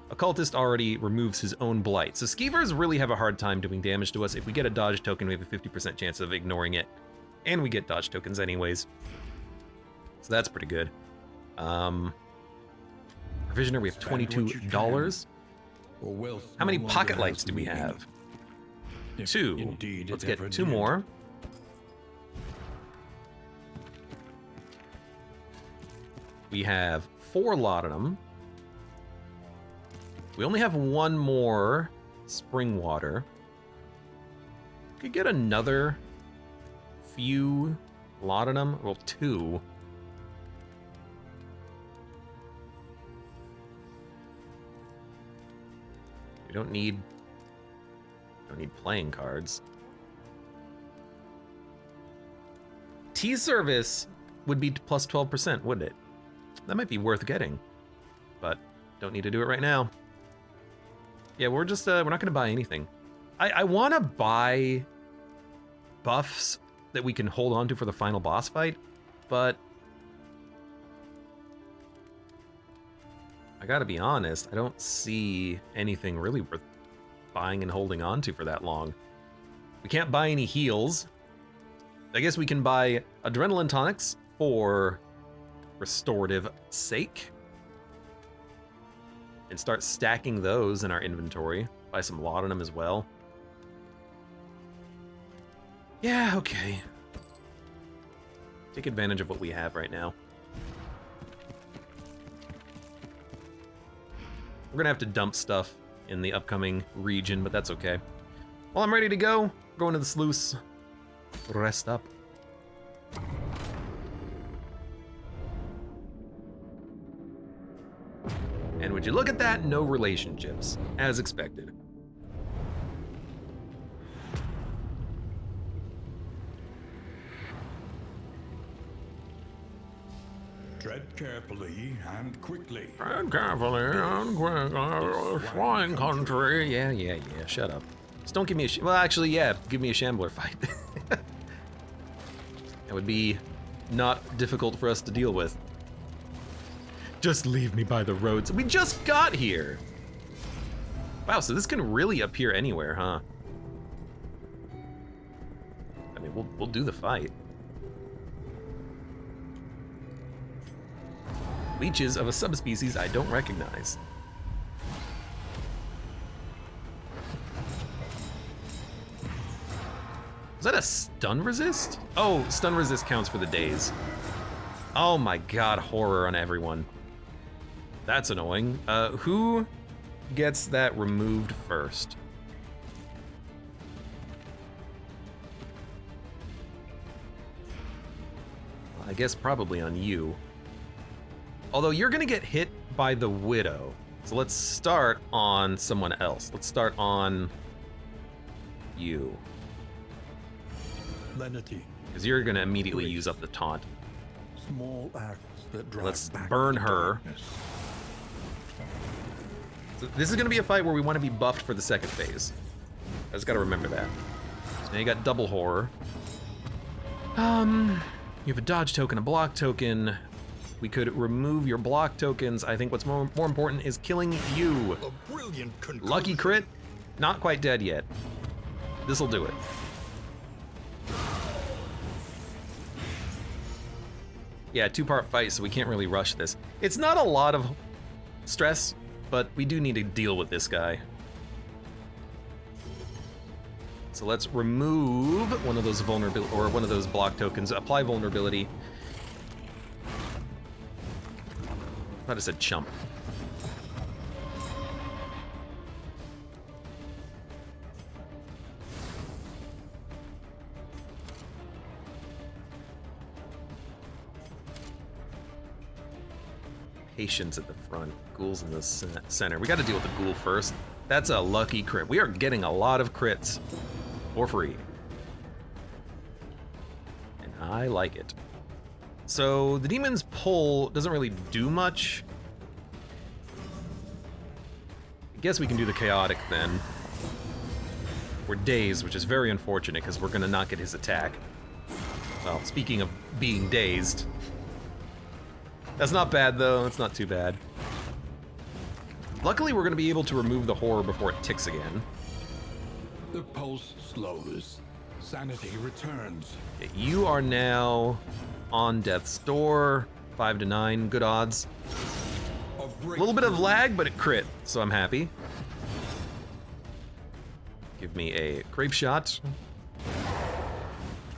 Occultist already removes his own blight. So Skeevers really have a hard time doing damage to us. If we get a dodge token, we have a 50% chance of ignoring it. And we get dodge tokens anyways. So that's pretty good. Provisioner, we have $22. How many pocket lights do we have? 2. Let's get 2 more. We have 4 laudanum. We only have 1 more spring water. Could get another few laudanum. Well, 2. We don't need playing cards. Tea service would be plus 12%, wouldn't it? That might be worth getting, but don't need to do it right now. Yeah, we're just, we're not gonna buy anything. I wanna buy buffs that we can hold on to for the final boss fight, but I gotta be honest, I don't see anything really worth buying and holding on to for that long. We can't buy any heals. I guess we can buy adrenaline tonics for restorative sake. And start stacking those in our inventory. Buy some laudanum as well. Yeah, okay. Take advantage of what we have right now. We're gonna have to dump stuff in the upcoming region, but that's okay. Well, I'm ready to go. Going to the sluice. Rest up. And would you look at that? No relationships, as expected. Tread carefully and quickly. Tread carefully and quickly. Swine country. Yeah. Shut up. Just don't give me a. Well, actually, yeah. Give me a shambler fight. That would be not difficult for us to deal with. Just leave me by the roads. We just got here. Wow, so this can really appear anywhere, huh? I mean, we'll do the fight. Leeches of a subspecies I don't recognize. Is that a stun resist? Oh, stun resist counts for the days. Oh my god, horror on everyone. That's annoying. Who gets that removed first? I guess probably on you. Although you're gonna get hit by the widow. So let's start on someone else. Let's start on you. Lenity. Because you're gonna immediately use up the taunt. Small acts that drive Let's back burn the her. darkness. So this is gonna be a fight where we want to be buffed for the second phase. I just gotta remember that. So now you got double horror. You have a dodge token, a block token. We could remove your block tokens. I think what's more important is killing you. A brilliant conclusion. Lucky crit, not quite dead yet. This'll do it. Yeah, two-part fight, so we can't really rush this. It's not a lot of stress, but we do need to deal with this guy. So let's remove one of those vulnerability, or one of those block tokens. Apply vulnerability. I thought it said chump. Patience at the front, ghouls in the center. We got to deal with the ghoul first. That's a lucky crit. We are getting a lot of crits for free. And I like it. So the demon's pull doesn't really do much. I guess we can do the chaotic then. We're dazed, which is very unfortunate because we're gonna not get his attack. Well, speaking of being dazed. That's not bad though, that's not too bad. Luckily we're gonna be able to remove the horror before it ticks again. The pulse slows. Sanity returns. You are now on death's door. 5 to 9, good odds. A little bit of lag, but it crit, so I'm happy. Give me a grape shot.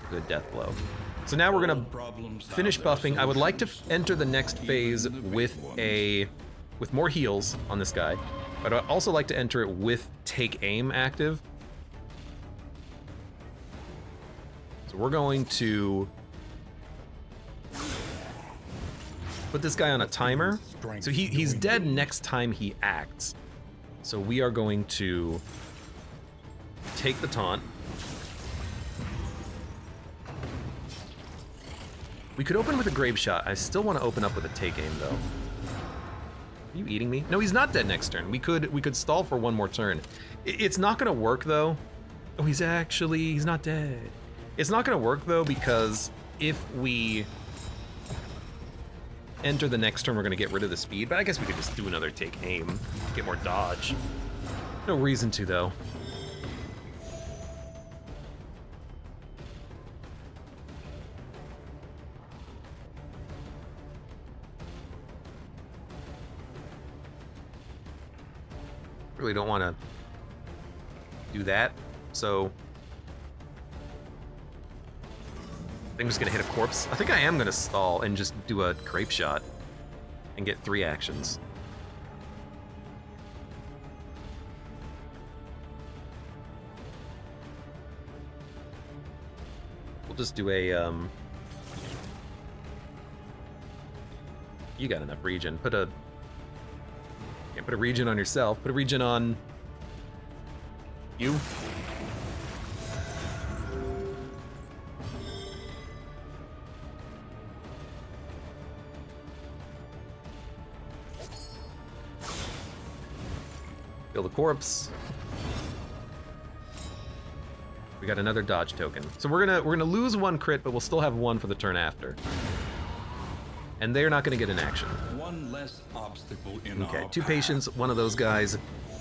Good death blow. So now we're gonna finish buffing. I would like to enter the next phase with more heals on this guy, but I'd also like to enter it with take aim active. So we're going to put this guy on a timer. So he's dead next time he acts. So we are going to take the taunt. We could open with a grave shot. I still want to open up with a take aim though. Are you eating me? No, he's not dead next turn. We could stall for one more turn. It's not gonna work though. Oh, he's not dead. It's not gonna work though because if we enter the next turn, we're gonna get rid of the speed, but I guess we could just do another take aim, get more dodge. No reason to though. Really don't want to do that, so I think I'm just gonna hit a corpse. I think I am gonna stall and just do a crepe shot and get 3 actions. We'll just do a, you got enough regen. Can't put a regen on yourself. Put a regen on you. Kill the corpse. We got another dodge token. So we're gonna lose 1 crit, but we'll still have 1 for the turn after. And they're not gonna get an action. One less obstacle in Okay, our 2 path. patients, 1 of those guys,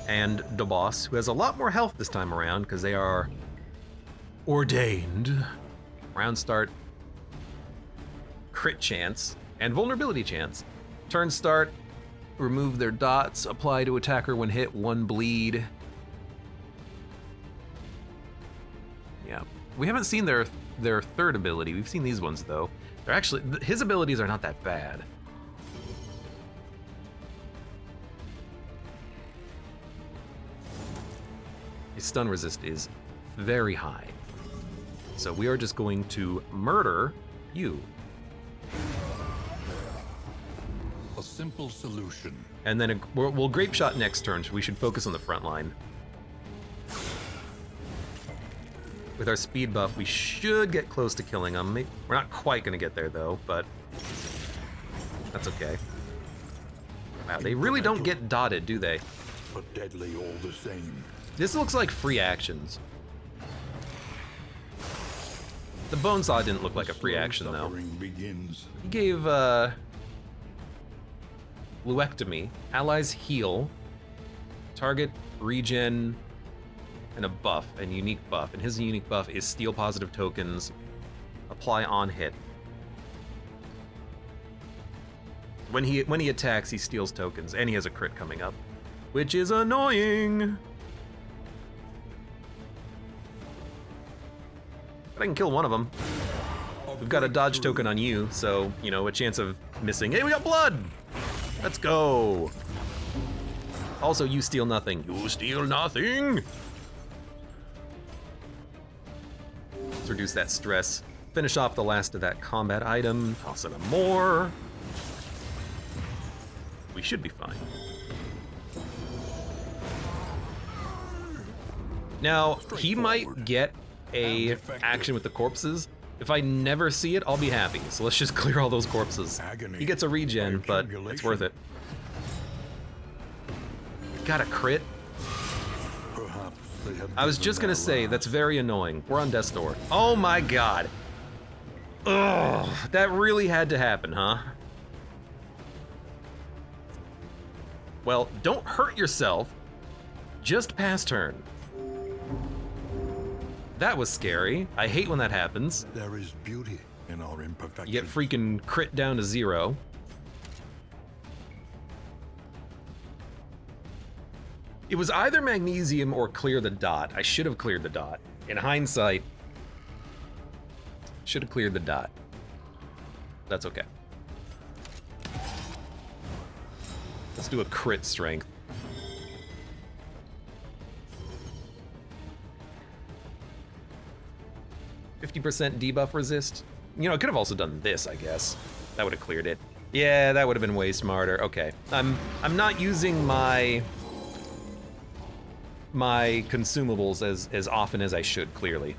and the boss, who has a lot more health this time around because they are ordained. Round start, crit chance, and vulnerability chance. Turn start, remove their dots, apply to attacker when hit, 1 bleed. Yeah, we haven't seen their third ability. We've seen these ones though. They're actually, his abilities are not that bad. His stun resist is very high. So we are just going to murder you. A simple solution. And then we'll grape shot next turn, so we should focus on the front line. With our speed buff, we should get close to killing them. We're not quite gonna get there though, but that's okay. Wow, they really don't get dotted, do they? But deadly all the same. This looks like free actions. The bone saw didn't look like a free action though. Begins. He gave Luectomy, allies heal, target regen, and a buff, and unique buff. And his unique buff is steal positive tokens, apply on hit. When he attacks, he steals tokens, and he has a crit coming up, which is annoying. But I can kill one of them. We've got a dodge token on you, so, you know, a chance of missing. Hey, we got blood! Let's go! Also, you steal nothing. You steal nothing! Let's reduce that stress. Finish off the last of that combat item. Toss in a more. We should be fine. Now, he might get a action with the corpses. If I never see it, I'll be happy. So let's just clear all those corpses. He gets a regen, but it's worth it. Got a crit. I was just gonna say, that's very annoying. We're on death's door. Oh my god. Ugh, that really had to happen, huh? Well, don't hurt yourself. Just pass turn. That was scary. I hate when that happens. There is beauty in our imperfections. You get freaking crit down to 0. It was either magnesium or clear the dot. I should have cleared the dot. In hindsight, should have cleared the dot. That's okay. Let's do a crit strength. %, debuff resist. You know, I could have also done this, I guess. That would have cleared it. Yeah, that would have been way smarter. Okay. I'm not using my consumables as often as I should, clearly.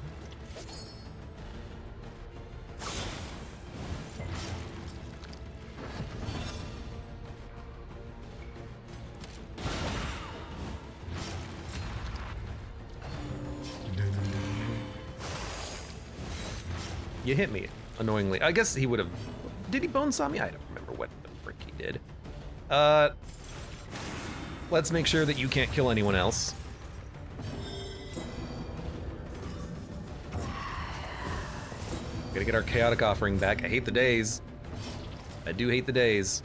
You hit me, annoyingly. I guess he would have... Did he bonesaw me? I don't remember what the frick he did. Let's make sure that you can't kill anyone else. Gotta get our chaotic offering back. I hate the days. I do hate the days.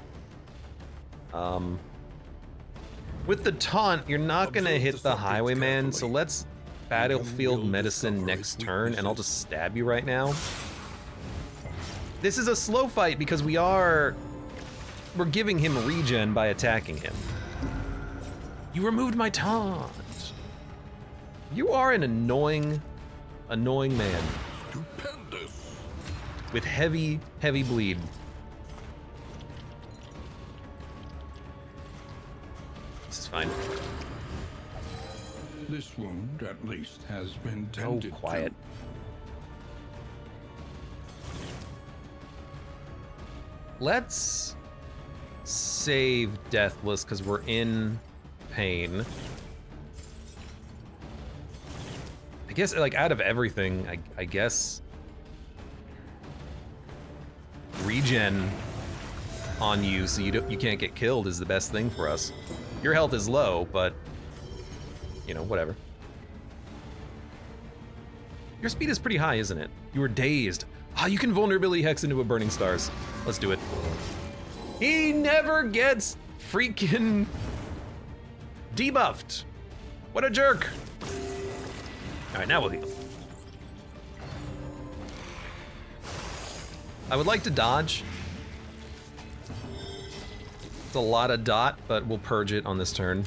With the taunt, you're not gonna hit the highwayman, so let's battlefield medicine next turn, and I'll just stab you right now. This is a slow fight because we're giving him regen by attacking him. You removed my taunt. You are an annoying man. Stupendous. With heavy bleed. This is fine. This wound, at least, has been tended Oh, quiet. Let's save Deathless because we're in pain. I guess, like, out of everything, I guess regen on you so you can't get killed is the best thing for us. Your health is low, but you know, whatever. Your speed is pretty high, isn't it? You were dazed. Ah, you can vulnerability hex into a burning stars. Let's do it. He never gets freaking debuffed. What a jerk. All right, now we'll heal. I would like to dodge. It's a lot of dot, but we'll purge it on this turn.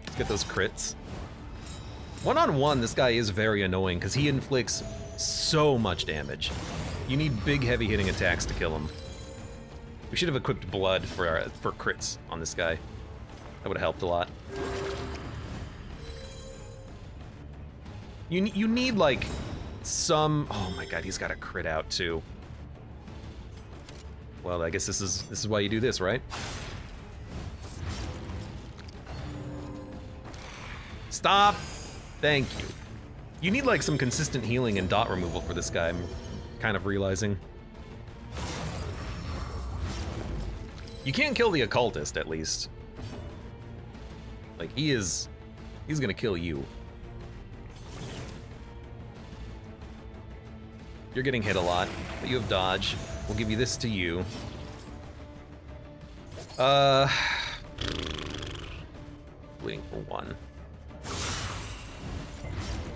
Let's get those crits. One-on-one, this guy is very annoying because he inflicts so much damage. You need big, heavy hitting attacks to kill him. We should have equipped blood for crits on this guy. That would have helped a lot. You need like some. Oh my god, he's got a crit out too. Well, I guess this is why you do this, right? Stop. Thank you. You need like some consistent healing and dot removal for this guy, I'm kind of realizing. You can't kill the occultist, at least. Like, he's gonna kill you. You're getting hit a lot, but you have dodge. We'll give you this to you. Bleeding for 1.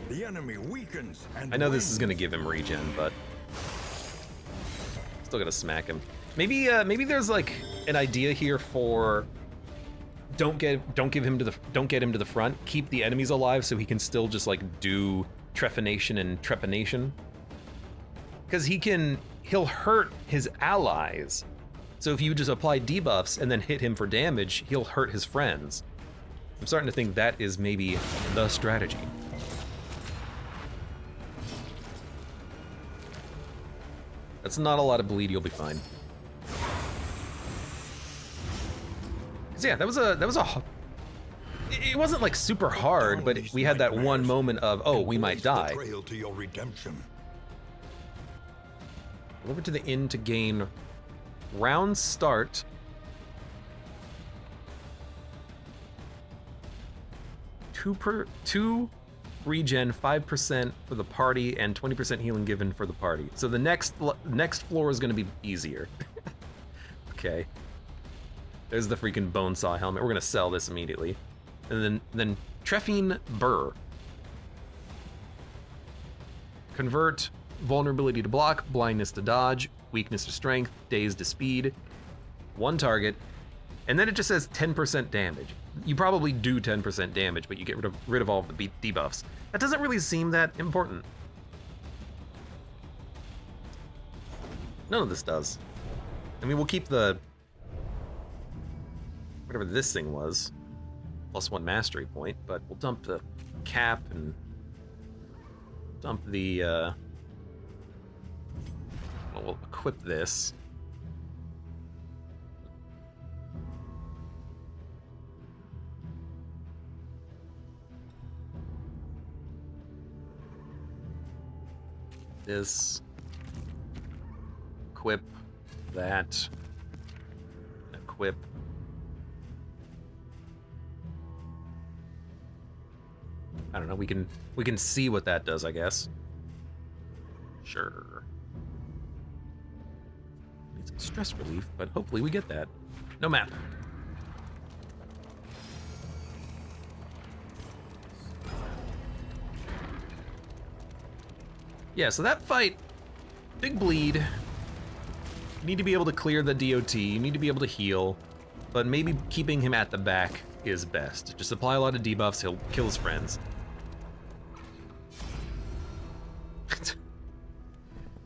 The enemy weakens and I know this is gonna give him regen, but still gotta smack him. Maybe there's like an idea here for don't get him to the front. Keep the enemies alive so he can still just like do trephination and trepanation. Because he'll hurt his allies. So if you just apply debuffs and then hit him for damage, he'll hurt his friends. I'm starting to think that is maybe the strategy. That's not a lot of bleed, you'll be fine. 'Cause yeah, that was a it wasn't like super hard, but we had that one moment of, oh, we might die. To your redemption. Over to the inn to gain round start. Two regen, 5% for the party, and 20% healing given for the party. So the next floor is gonna be easier. Okay. There's the freaking bonesaw helmet. We're gonna sell this immediately. And then Treffine Burr. Convert vulnerability to block, blindness to dodge, weakness to strength, dazed to speed. 1 target. And then it just says 10% damage. You probably do 10% damage, but you get rid of all of the debuffs. That doesn't really seem that important. None of this does. I mean, we'll keep the whatever this thing was, +1 mastery point, but we'll dump the cap and dump the well, we'll equip this. This, equip that, equip. I don't know, we can see what that does, I guess. Sure. Need some stress relief, but hopefully we get that. No map. Yeah, so that fight, big bleed. You need to be able to clear the DOT, you need to be able to heal, but maybe keeping him at the back is best. Just apply a lot of debuffs, he'll kill his friends.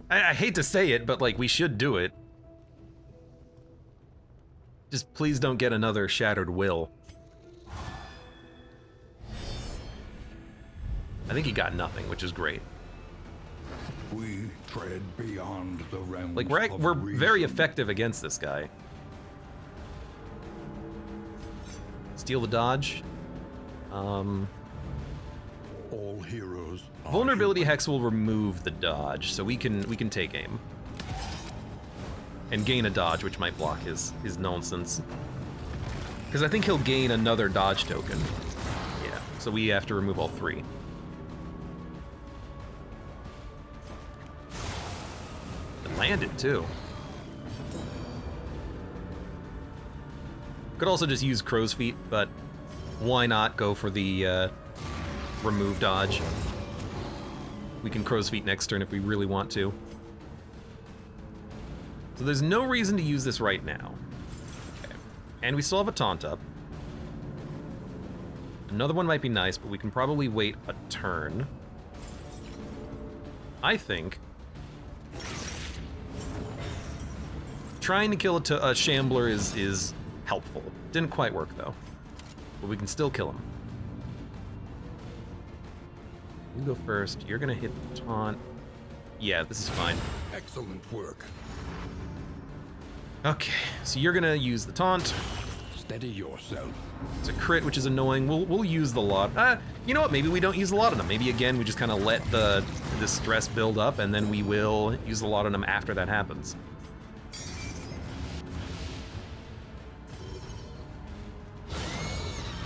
I hate to say it, but like, we should do it. Just please don't get another Shattered Will. I think he got nothing, which is great. We tread beyond the realms. Like, we're very effective against this guy. Steal the dodge. All heroes. Vulnerability Hex will remove the dodge, so we can take aim. And gain a dodge, which might block his nonsense. Because I think he'll gain another dodge token. Yeah, so we have to remove all 3. It landed, too. Could also just use Crow's Feet, but why not go for the remove dodge? We can Crow's Feet next turn if we really want to. So there's no reason to use this right now. Okay. And we still have a taunt up. Another one might be nice, but we can probably wait a turn. I think trying to kill a Shambler is helpful. Didn't quite work though, but we can still kill him. You go first. You're gonna hit the taunt. Yeah, this is fine. Excellent work. Okay, so you're gonna use the taunt. Steady yourself. It's a crit, which is annoying. We'll use the lot. You know what? Maybe we don't use a lot on them. Maybe again we just kind of let the stress build up, and then we will use a lot on them after that happens.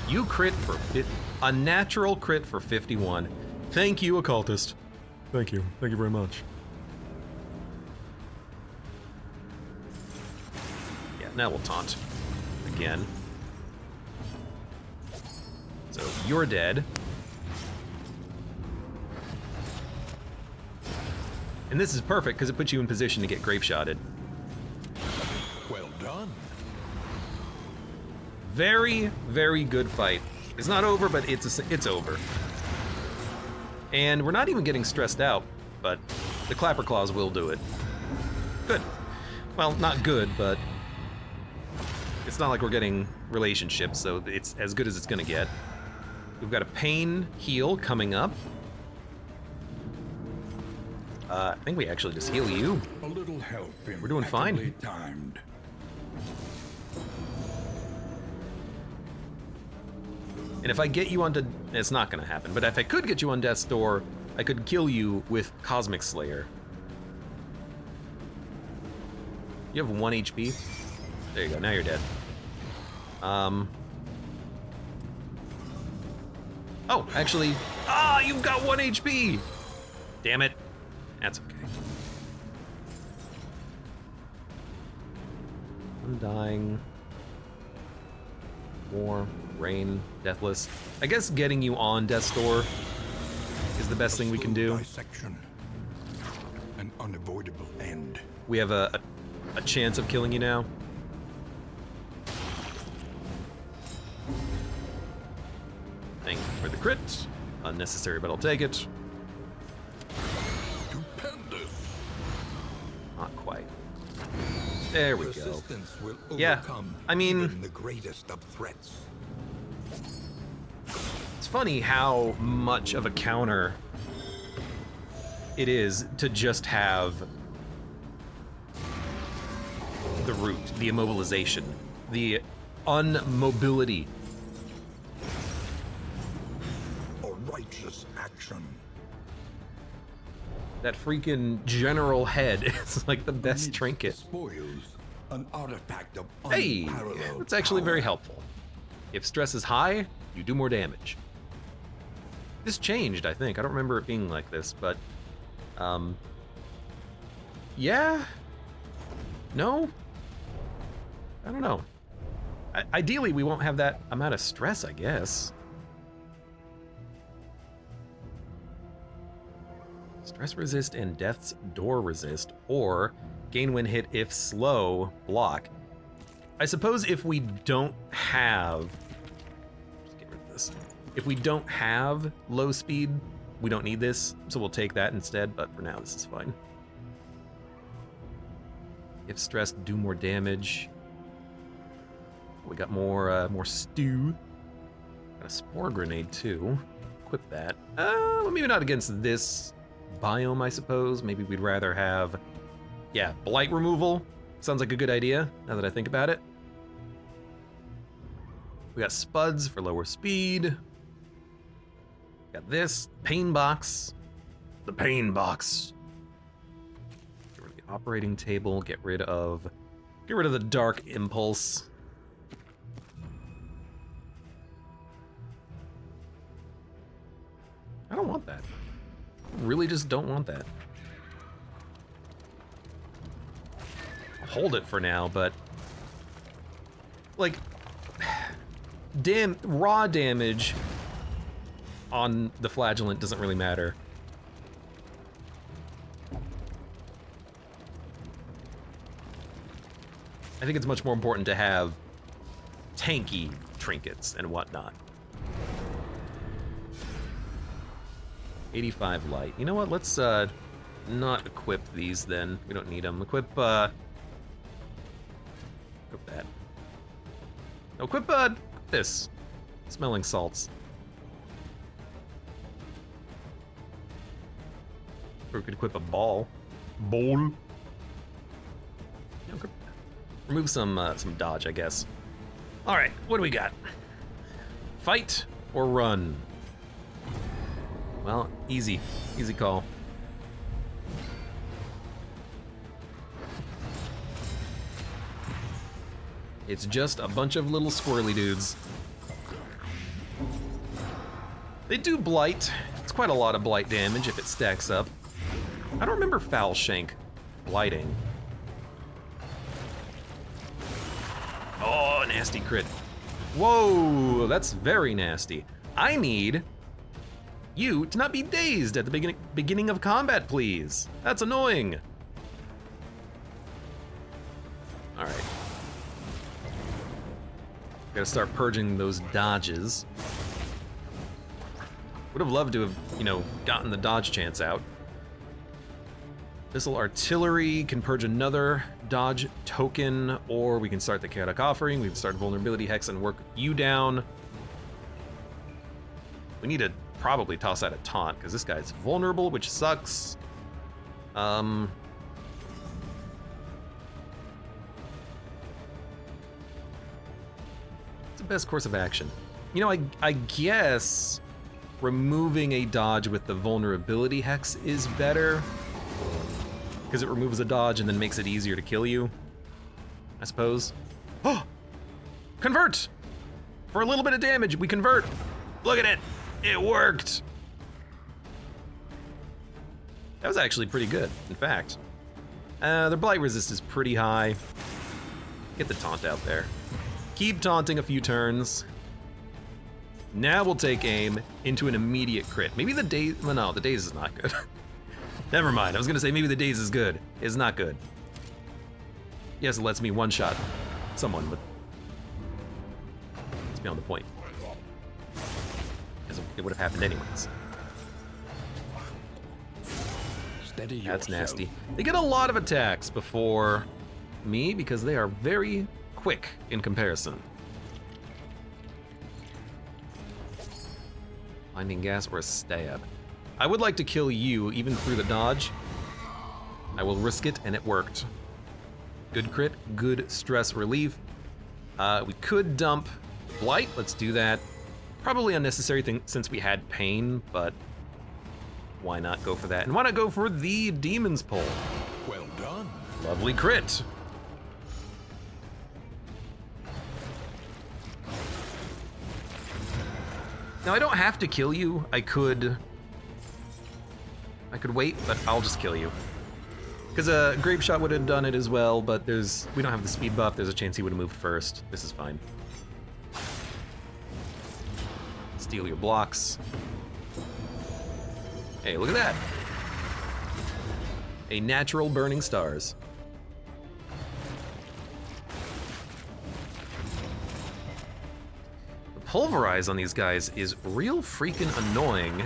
You crit for 50, a natural crit for 51. Thank you, Occultist. Thank you very much. Yeah, now we'll taunt again. So you're dead. And this is perfect because it puts you in position to get grape shotted. Well done. Very, very good fight. It's not over, but it's over. And we're not even getting stressed out, but the Clapper Claws will do it. Good. Well, not good, but it's not like we're getting relationships, so it's as good as it's gonna get. We've got a Pain heal coming up. I think we actually just heal you. A little help. We're doing fine. Timed. And if I get you onto, it's not gonna happen, but if I could get you on Death's Door, I could kill you with Cosmic Slayer. You have 1 HP. There you go, now you're dead. Oh, actually, you've got 1 HP! Damn it. That's okay. Undying. War, Rain, Deathless. I guess getting you on Death's Door is the best thing we can do. Dissection. An unavoidable end. We have a chance of killing you now. Thank you for the crit. Unnecessary, but I'll take it. Stupendous. Not quite. There we go. Persistence will Yeah, overcome I mean, even the greatest of threats. it's funny how much of a counter it is to just have the root, the immobilization, the unmobility. A righteous action. That freaking general head is like the best Amidst trinket. Spoils, an artifact of Hey, unparalleled that's actually very power. helpful. If stress is high, you do more damage. This changed, I think. I don't remember it being like this, but yeah. No? I don't know. Ideally, we won't have that amount of stress, I guess. Stress resist and death's door resist, or gain when hit if slow, block. I suppose if we don't have... Let's get rid of this. If we don't have low speed, we don't need this, so we'll take that instead, but for now this is fine. If stressed, do more damage. We got more stew. Got a spore grenade too. Equip that. Well, maybe not against this biome, I suppose. Maybe we'd rather have, yeah, blight removal. Sounds like a good idea, now that I think about it. We got spuds for lower speed. Got this, pain box. The pain box. Get rid of the operating table, get rid of the dark impulse. I don't want that. I really just don't want that. I'll hold it for now, but like raw damage on the flagellant doesn't really matter. I think it's much more important to have tanky trinkets and whatnot. 85 light. You know what? Let's not equip these then. We don't need them. Equip that. No, equip this. Smelling salts. Or we could equip a ball. Ball. Yeah, remove some dodge, I guess. All right, what do we got? Fight or run? Well, easy call. It's just a bunch of little squirrely dudes. They do blight. It's quite a lot of blight damage if it stacks up. I don't remember Foul Shank blighting. Oh, nasty crit. Whoa, that's very nasty. I need you to not be dazed at the beginning of combat, please. That's annoying. All right. Gotta start purging those dodges. Would have loved to have, gotten the dodge chance out. Missile artillery can purge another dodge token, or we can start the chaotic offering. We can start vulnerability hex and work you down. We need to probably toss out a taunt because this guy's vulnerable, which sucks. It's the best course of action. I guess removing a dodge with the vulnerability hex is better because it removes a dodge and then makes it easier to kill you, I suppose. Oh! Convert! For a little bit of damage, we convert. Look at it. It worked. That was actually pretty good, in fact. Their blight resist is pretty high. Get the taunt out there. Keep taunting a few turns. Now we'll take aim into an immediate crit. Maybe the daze, well, no, the daze is not good. Never mind, I was gonna say maybe the daze is good. It's not good. Yes, it lets me one-shot someone, but it's beyond the point. It would have happened anyways. Steady That's yourself. nasty. They get a lot of attacks before me because they are very quick in comparison. Blinding gas or a stab. I would like to kill you even through the dodge. I will risk it, and it worked. Good crit, good stress relief. We could dump blight. Let's do that. Probably unnecessary thing since we had pain, but why not go for that? And why not go for the Demon's Pull? Well done. Lovely crit. Now I don't have to kill you. I could wait, but I'll just kill you. Because a grape shot would have done it as well, but we don't have the speed buff. There's a chance he would have moved first. This is fine. Steal your blocks. Hey, look at that. A natural burning stars. The pulverize on these guys is real freaking annoying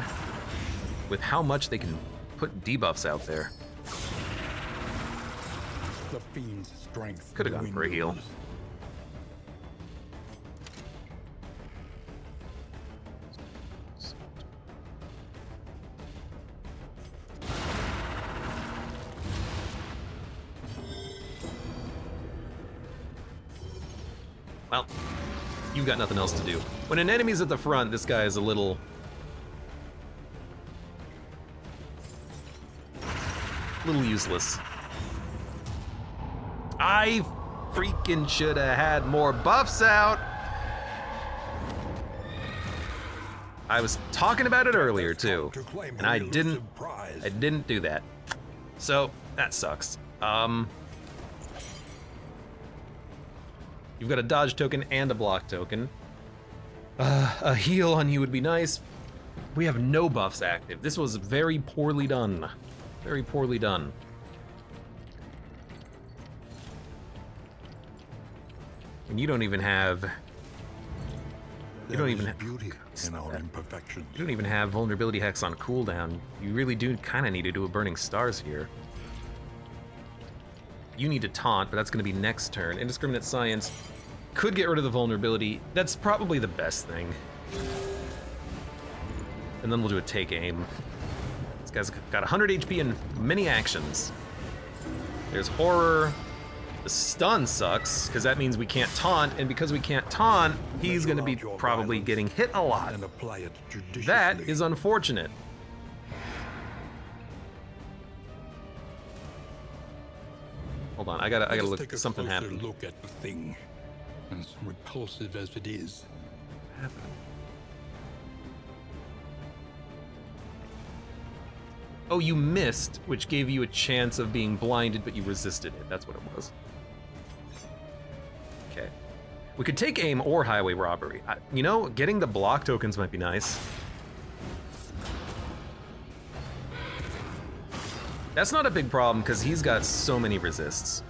with how much they can put debuffs out there. The fiend's strength Could have gone for a heal. Well, you've got nothing else to do. When an enemy's at the front, this guy is a little useless. I freaking should have had more buffs out. I was talking about it earlier too, and I didn't do that. So that sucks. You've got a dodge token and a block token. A heal on you would be nice. We have no buffs active. This was very poorly done. Very poorly done. And you don't even have... You don't even have... beauty in our imperfections. You don't even have vulnerability hex on cooldown. You really do kind of need to do a burning stars here. You need to taunt, but that's going to be next turn. Indiscriminate science could get rid of the vulnerability. That's probably the best thing. And then we'll do a take aim. This guy's got 100 HP and many actions. There's horror. The stun sucks, because that means we can't taunt, and because we can't taunt, he's going to be probably getting hit a lot. And apply it judiciously. That is unfortunate. Hold on, I gotta look. Take a Something closer happened. Look at the thing, as repulsive as it is. Oh, you missed, which gave you a chance of being blinded, but you resisted it. That's what it was. Okay. We could take aim or highway robbery. You know, getting the block tokens might be nice. That's not a big problem, because he's got so many resists.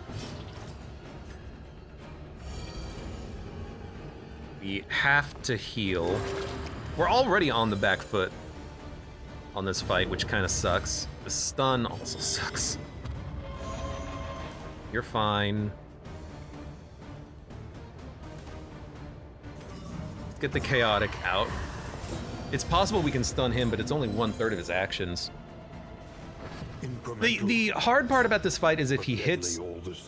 We have to heal. We're already on the back foot on this fight, which kind of sucks. The stun also sucks. You're fine. Let's get the chaotic out. It's possible we can stun him, but it's only 1/3 of his actions. The hard part about this fight is if he hits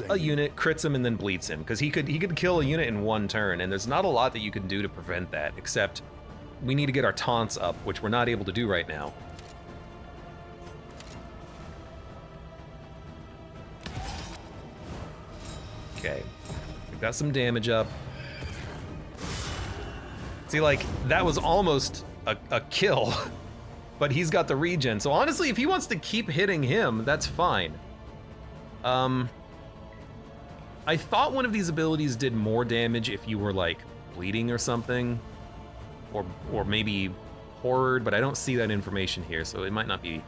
a unit, crits him, and then bleeds him, because he could kill a unit in one turn, and there's not a lot that you can do to prevent that, except we need to get our taunts up, which we're not able to do right now. Okay, we've got some damage up. See, like, that was almost a kill. But he's got the regen, so honestly, if he wants to keep hitting him, that's fine. I thought one of these abilities did more damage if you were, like, bleeding or something. Or maybe horrored, but I don't see that information here, so it might not be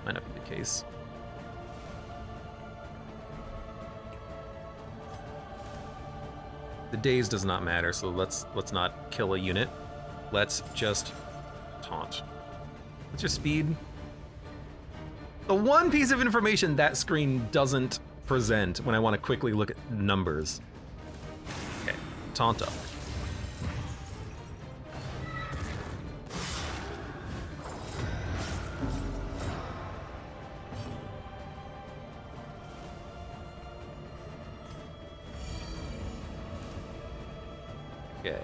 the case. The daze does not matter, so let's not kill a unit. Let's just taunt. What's your speed? The one piece of information that screen doesn't present when I want to quickly look at numbers. Okay, taunt up. Okay.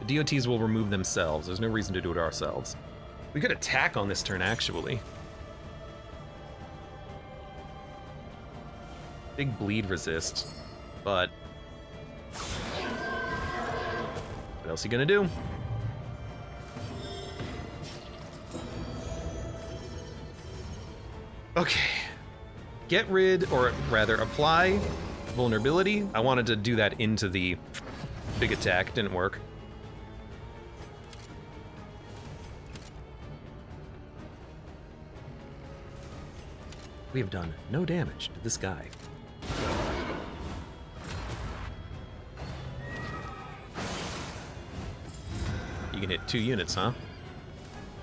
The DOTs will remove themselves. There's no reason to do it ourselves. We could attack on this turn, actually. Big bleed resist, but what else are you gonna do? Okay. Get rid, or rather apply vulnerability. I wanted to do that into the big attack, didn't work. We have done no damage to this guy. You can hit 2 units, huh?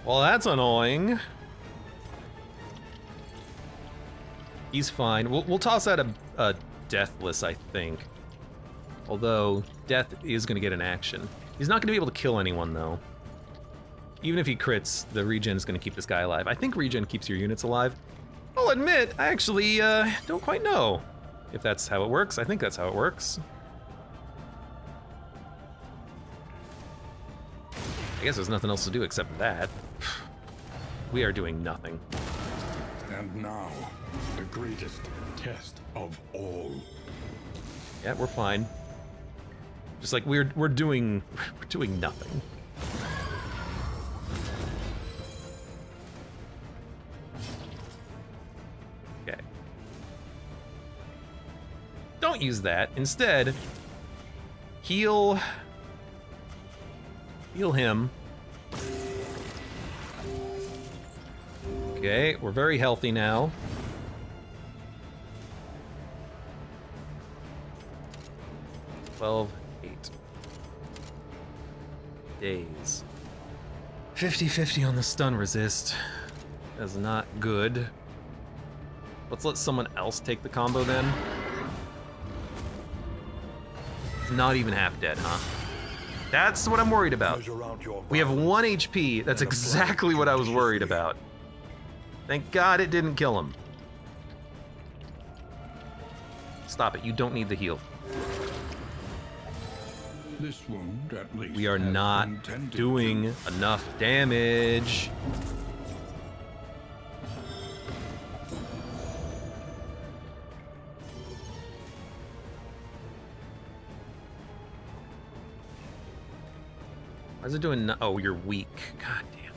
Well, that's annoying. He's fine. We'll toss out a deathless, I think. Although, death is going to get an action. He's not going to be able to kill anyone, though. Even if he crits, the regen is going to keep this guy alive. I think regen keeps your units alive. I'll admit, I actually don't quite know if that's how it works. I think that's how it works. I guess there's nothing else to do except that. We are doing nothing. And now, the greatest test of all. Yeah, we're fine. Just like we're doing nothing. Okay. Don't use that. Instead, heal him. Okay, we're very healthy now. $12.8 days. 50-50 on the stun resist. That's not good. Let's let someone else take the combo then. Not even half dead, huh? That's what I'm worried about. We have 1 HP. That's exactly what I was worried about. Thank God it didn't kill him. Stop it. You don't need the heal. This wound, at least, we are not doing enough damage. Why is it doing no— oh, you're weak. God damn.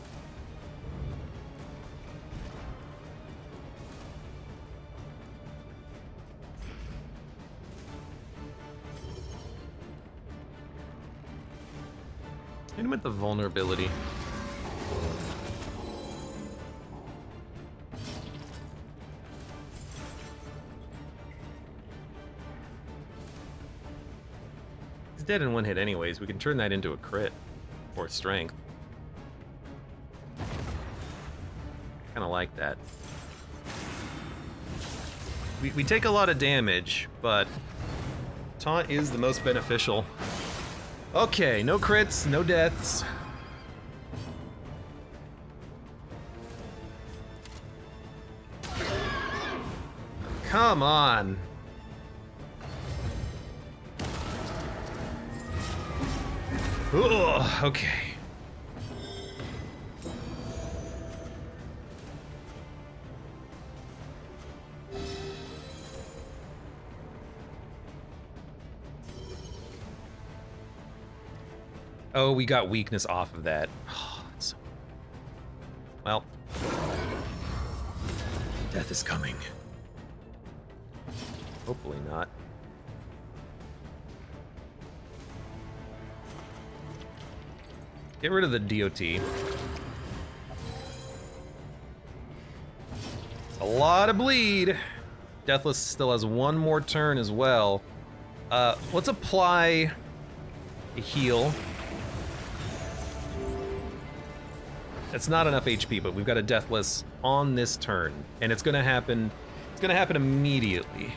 Hit him with the vulnerability. He's dead in 1 hit anyways. We can turn that into a crit. Or strength. Kinda like that. We take a lot of damage, but taunt is the most beneficial. Okay, no crits, no deaths. Come on. Ugh, okay. Oh, we got weakness off of that. Well, death is coming. Hopefully not. Get rid of the DOT. It's a lot of bleed. Deathless still has 1 more turn as well. Let's apply a heal. It's not enough HP, but we've got a Deathless on this turn, and it's gonna happen. It's gonna happen immediately.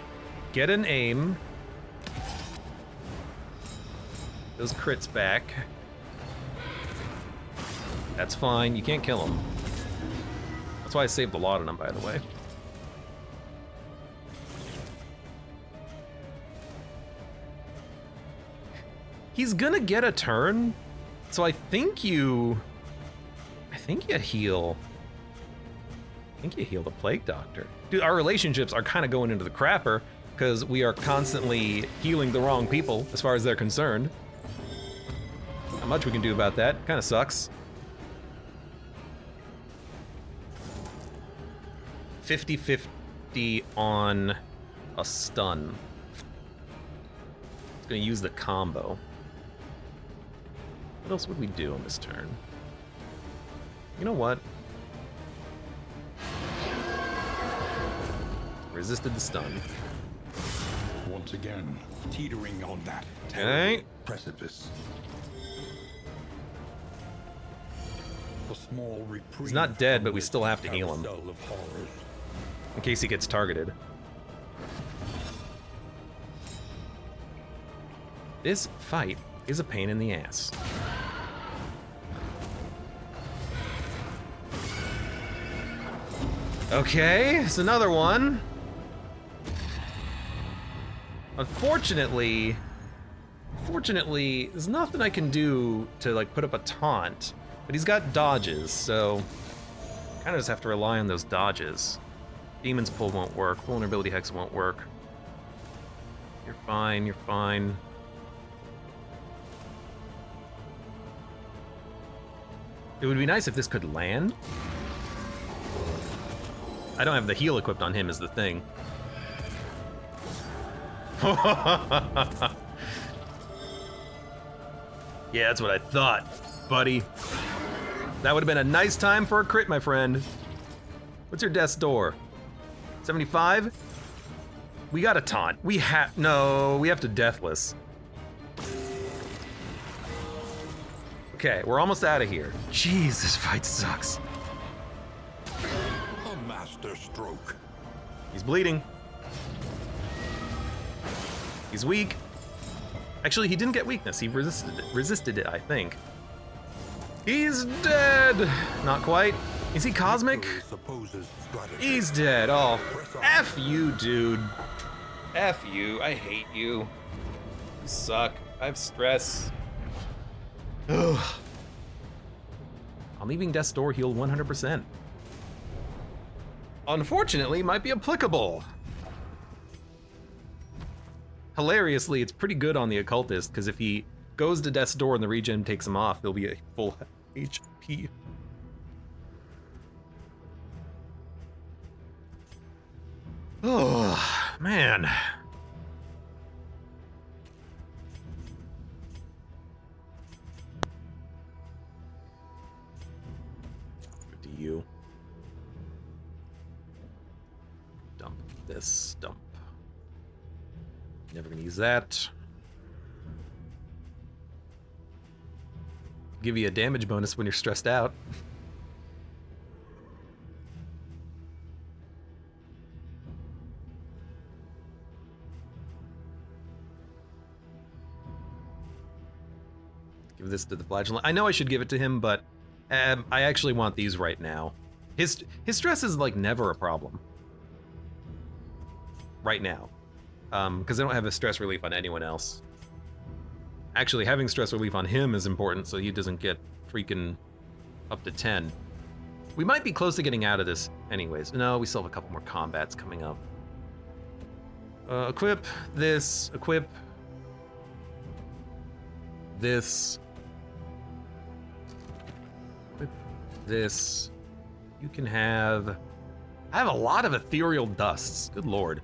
Get an aim. Those crits back. That's fine. You can't kill him. That's why I saved a lot on him, by the way. He's gonna get a turn, so I think you heal. I think you heal the Plague Doctor. Dude, our relationships are kind of going into the crapper because we are constantly healing the wrong people as far as they're concerned. Not much we can do about that. Kind of sucks. 50-50 on a stun. It's gonna use the combo. What else would we do on this turn? You know what? Resisted the stun. Once again, teetering on that Okay. terrible precipice. A small reprieve. He's not dead, from but we this still have to heal him. carousel of horrors. In case he gets targeted. This fight is a pain in the ass. Okay, it's another one. Unfortunately, there's nothing I can do to like put up a taunt, but he's got dodges, so kind of just have to rely on those dodges. Demon's Pull won't work, Vulnerability Hex won't work. You're fine, you're fine. It would be nice if this could land. I don't have the heal equipped on him is the thing. Yeah, that's what I thought, buddy. That would have been a nice time for a crit, my friend. What's your death's door? 75? We got a taunt. We have to deathless. Okay, we're almost out of here. Jeez, this fight sucks. A master stroke. He's bleeding. He's weak. Actually, he didn't get weakness. He resisted it, I think. He's dead. Not quite. Is he cosmic? He's dead. Oh, F you, dude. F you. I hate you. You suck. I have stress. Ugh. I'm leaving Death's Door healed 100%. Unfortunately, might be applicable. Hilariously, it's pretty good on the Occultist, because if he goes to Death's Door and the regen takes him off, he'll be a full HP. Oh, man. Good to you. Dump this, dump. Never gonna use that. Give you a damage bonus when you're stressed out. Give this to the flagellant. I know I should give it to him, but I actually want these right now. His stress is like never a problem. Right now. Because I don't have a stress relief on anyone else. Actually, having stress relief on him is important so he doesn't get freaking up to 10. We might be close to getting out of this anyways. No, we still have a couple more combats coming up. Equip this, equip this. Equip this. You can have... I have a lot of ethereal dusts, good lord.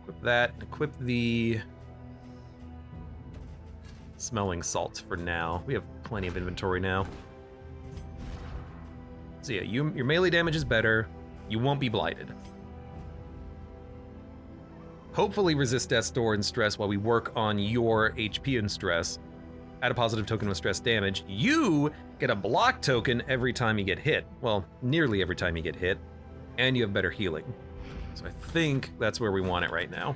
Equip that, and equip the smelling salts for now. We have plenty of inventory now. So yeah, your melee damage is better. You won't be blighted. Hopefully resist Death's Door and stress while we work on your HP and stress. Add a positive token with stress damage. You get a block token every time you get hit. Well, nearly every time you get hit. And you have better healing. So I think that's where we want it right now.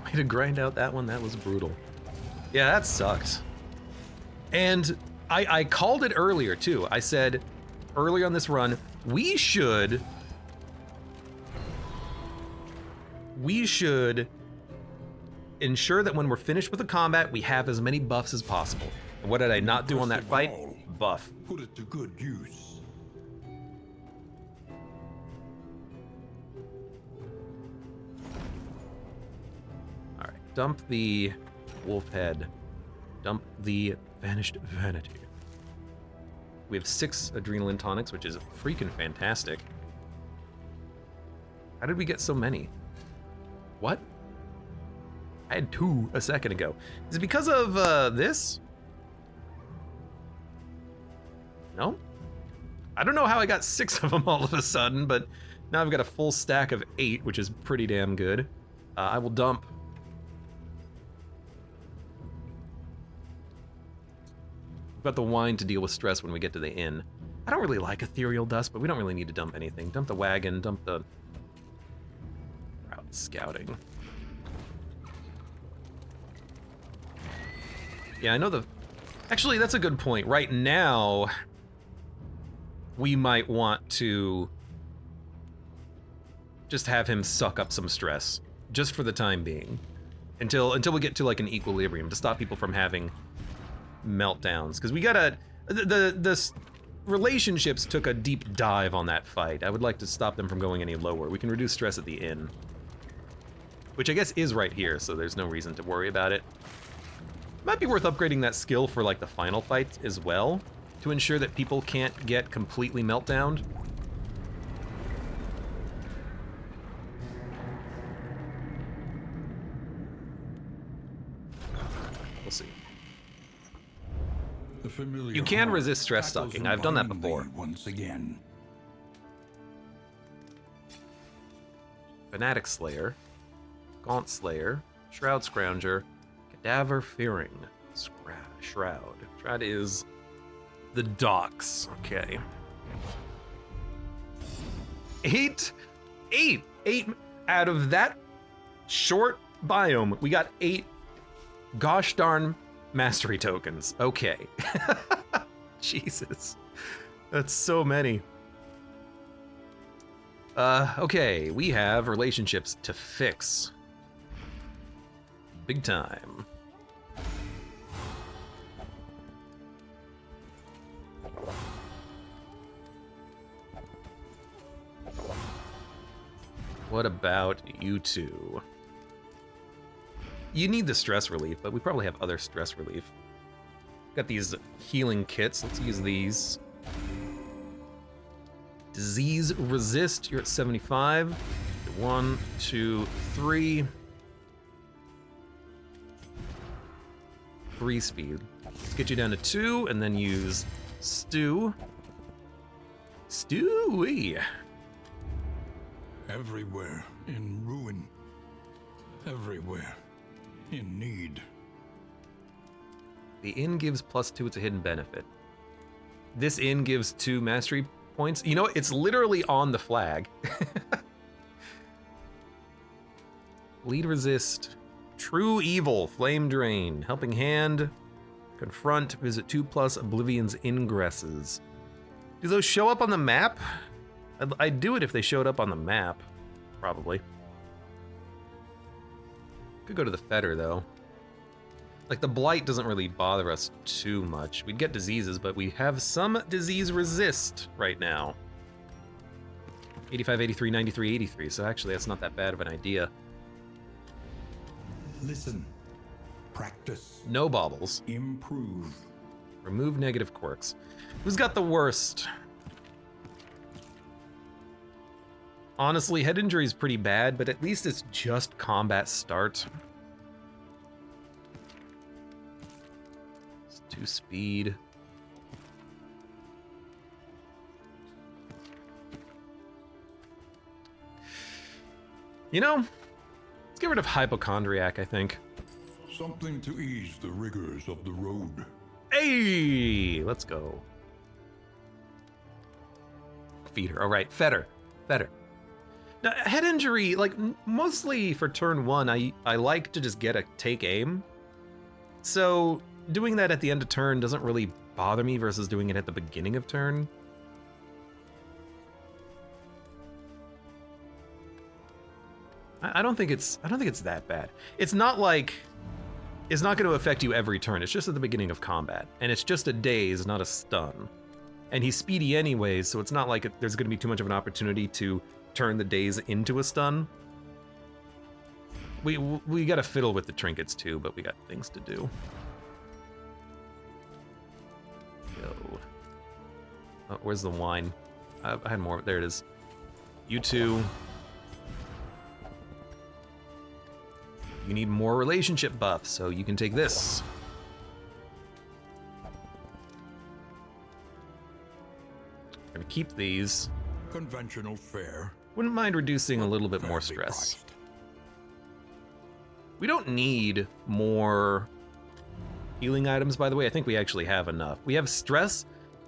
Way to grind out that one, that was brutal. Yeah, that sucked. And I called it earlier too. I said earlier on this run, we should ensure that when we're finished with the combat, we have as many buffs as possible. And what did I not do on that fight? Buff. Put it to good use. All right, dump the wolf head. Dump the vanished vanity. We have 6 adrenaline tonics, which is freaking fantastic. How did we get so many? What? I had 2 a second ago. Is it because of this? No? I don't know how I got 6 of them all of a sudden, but now I've got a full stack of 8, which is pretty damn good. I will dump. We've got the wine to deal with stress when we get to the inn. I don't really like ethereal dust, but we don't really need to dump anything. Dump the wagon, dump the route scouting. Yeah, I know the... Actually, that's a good point. Right now, we might want to just have him suck up some stress, just for the time being, until we get to like an equilibrium, to stop people from having meltdowns. Because we gotta... The relationships took a deep dive on that fight. I would like to stop them from going any lower. We can reduce stress at the inn, which I guess is right here, so there's no reason to worry about it. Might be worth upgrading that skill for like the final fight as well, to ensure that people can't get completely meltdowned. We'll see. You can resist stress stalking. I've done that before. Once again. Fanatic Slayer, Gaunt Slayer, Shroud Scrounger, Cadaver Fearing, Shroud. Shroud is the docks. Okay. 8 out of that short biome. We got 8 gosh darn mastery tokens. Okay. Jesus. That's so many. Okay, we have relationships to fix. Big time. What about you two? You need the stress relief, but we probably have other stress relief. Got these healing kits. Let's use these. Disease resist. You're at 75. 1, 2, 3. Free speed. Let's get you down to 2, and then use stew. Stewie. Everywhere in ruin. Everywhere in need. The inn gives +2. It's a hidden benefit. This inn gives 2 mastery points. You know, it's literally on the flag. Lead resist. True evil. Flame drain. Helping hand. Confront. Visit 2+ Oblivion's ingresses. Do those show up on the map? I'd do it if they showed up on the map. Probably. Could go to the fetter though. Like the blight doesn't really bother us too much. We'd get diseases, but we have some disease resist right now. 85, 83, 93, 83. So actually that's not that bad of an idea. Listen. Practice. No baubles. Improve. Remove negative quirks. Who's got the worst? Honestly, head injury is pretty bad, but at least it's just combat start. It's 2 speed. You know, let's get rid of hypochondriac, I think. Something to ease the rigors of the road. Hey, let's go. Feeder. All right, fetter. Fetter. Now, head injury, like, mostly for turn 1, I like to just get a take aim. So, doing that at the end of turn doesn't really bother me versus doing it at the beginning of turn. I don't think it's that bad. It's not like it's not going to affect you every turn. It's just at the beginning of combat, and it's just a daze, not a stun. And he's speedy anyways, so it's not like there's going to be too much of an opportunity to turn the daze into a stun. We got to fiddle with the trinkets too, but we got things to do. Go. Oh, where's the wine? I had more. There it is. You two. You need more relationship buff, so you can take this. Gonna keep these. Conventional fare. Wouldn't mind reducing a little bit more Fairly stress. priced. We don't need more healing items, by the way. I think we actually have enough. We have stress,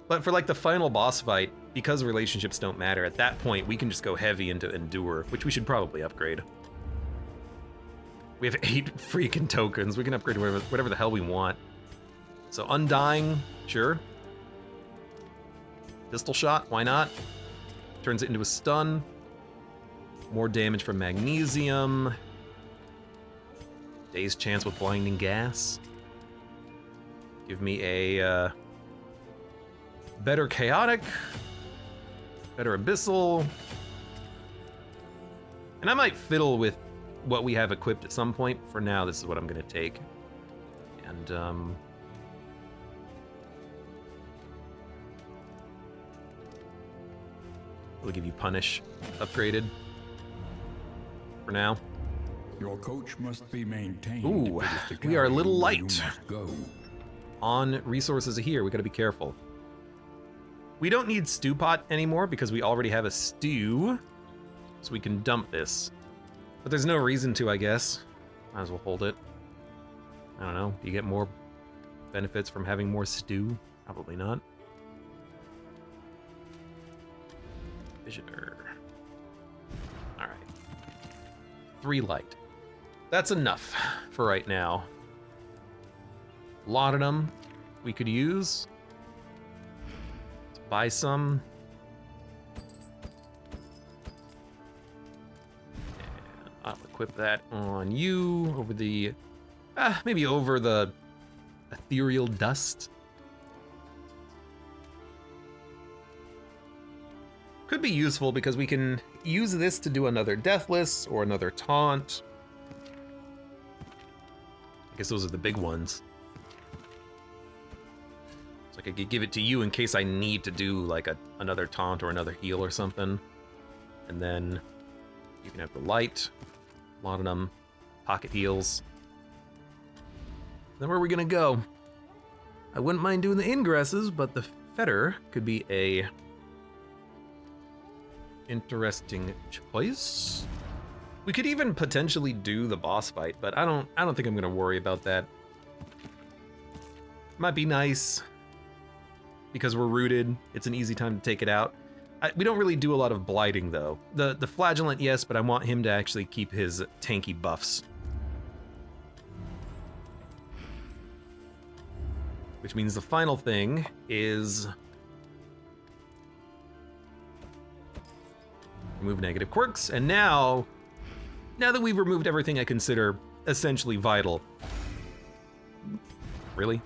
but for like the final boss fight, because relationships don't matter, at that point we can just go heavy into endure, which we should probably upgrade. We have 8 freaking tokens. We can upgrade whatever the hell we want. So undying, sure. Pistol shot, why not? Turns it into a stun. More damage from magnesium. Day's chance with blinding gas. Give me a better chaotic. Better abyssal. And I might fiddle with what we have equipped at some point. For now, this is what I'm gonna take. And we'll give you punish upgraded for now. Your coach must be maintained. Ooh, if it is to we are a carry little you where you light must go. on resources here. We gotta be careful. We don't need stew pot anymore because we already have a stew, so we can dump this. But there's no reason to, I guess. Might as well hold it. I don't know. Do you get more benefits from having more stew? Probably not. Visioner. All right. 3 light. That's enough for right now. Laudanum we could use. Let's buy some. And I'll equip that on you over the, maybe over the ethereal dust. Could be useful because we can use this to do another deathless or another taunt. I guess those are the big ones. So I could give it to you in case I need to do like another taunt or another heal or something. And then you can have the light, laudanum, pocket heals. Then where are we gonna go? I wouldn't mind doing the ingresses, but the fetter could be a interesting choice. We could even potentially do the boss fight, but I don't think I'm gonna worry about that. Might be nice because we're rooted. It's an easy time to take it out. We don't really do a lot of blighting though. The flagellant, yes, but I want him to actually keep his tanky buffs. Which means the final thing is remove negative quirks, and now that we've removed everything I consider essentially vital. Really?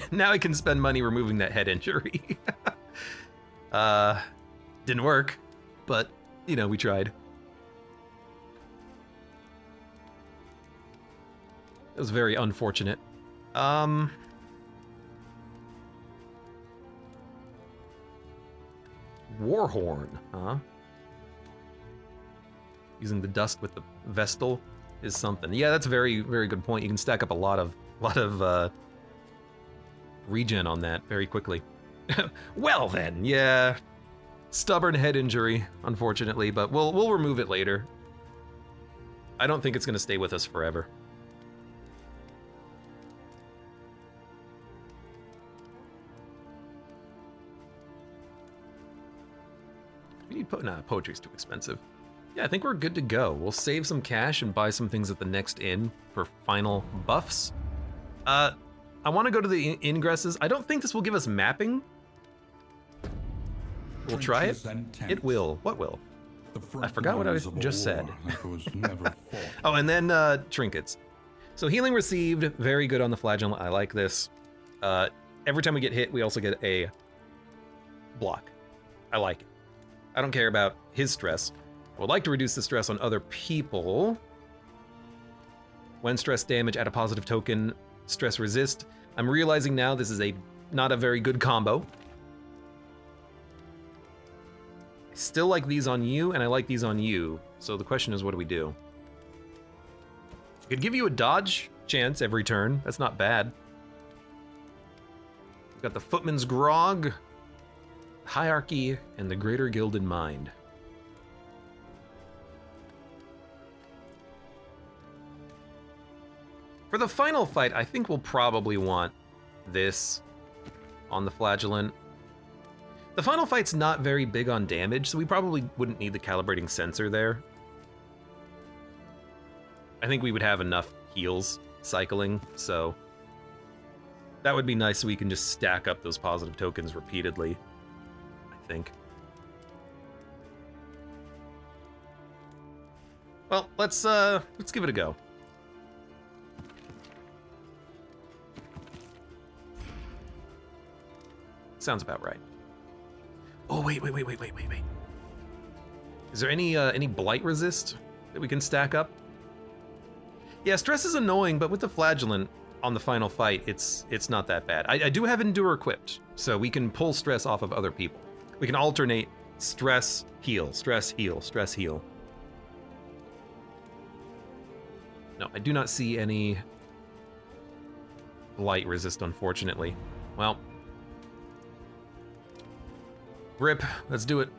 Now I can spend money removing that head injury. Didn't work, but, you know, we tried. It was very unfortunate. Warhorn, huh? Using the dust with the Vestal is something. Yeah, that's a very, very good point. You can stack up a lot of regen on that very quickly. Well then, yeah. Stubborn head injury, unfortunately, but we'll remove it later. I don't think it's gonna stay with us forever. We need poetry's too expensive. Yeah, I think we're good to go. We'll save some cash and buy some things at the next inn for final buffs. I want to go to the ingresses. I don't think this will give us mapping. We'll try it. It will. What will? I forgot what I just said. Oh, and then trinkets. So healing received, very good on the flagellant. I like this. Every time we get hit, we also get a block. I like it. I don't care about his stress. I would like to reduce the stress on other people. When stress damage, add a positive token, stress resist. I'm realizing now this is not a very good combo. I still like these on you, and I like these on you. So the question is, what do we do? I could give you a dodge chance every turn. That's not bad. We've got the Footman's Grog. hierarchy and the greater guild in mind. For the final fight, I think we'll probably want this on the flagellant. The final fight's not very big on damage, so we probably wouldn't need the calibrating sensor there. I think we would have enough heals cycling, so that would be nice so we can just stack up those positive tokens repeatedly, I think. Well, let's give it a go. Sounds about right. Oh, wait. Is there any blight resist that we can stack up? Yeah, stress is annoying, but with the flagellant on the final fight, it's not that bad. I do have endure equipped, so we can pull stress off of other people. We can alternate stress, heal, stress, heal, stress, heal. No, I do not see any blight resist, unfortunately. Well, rip, let's do it.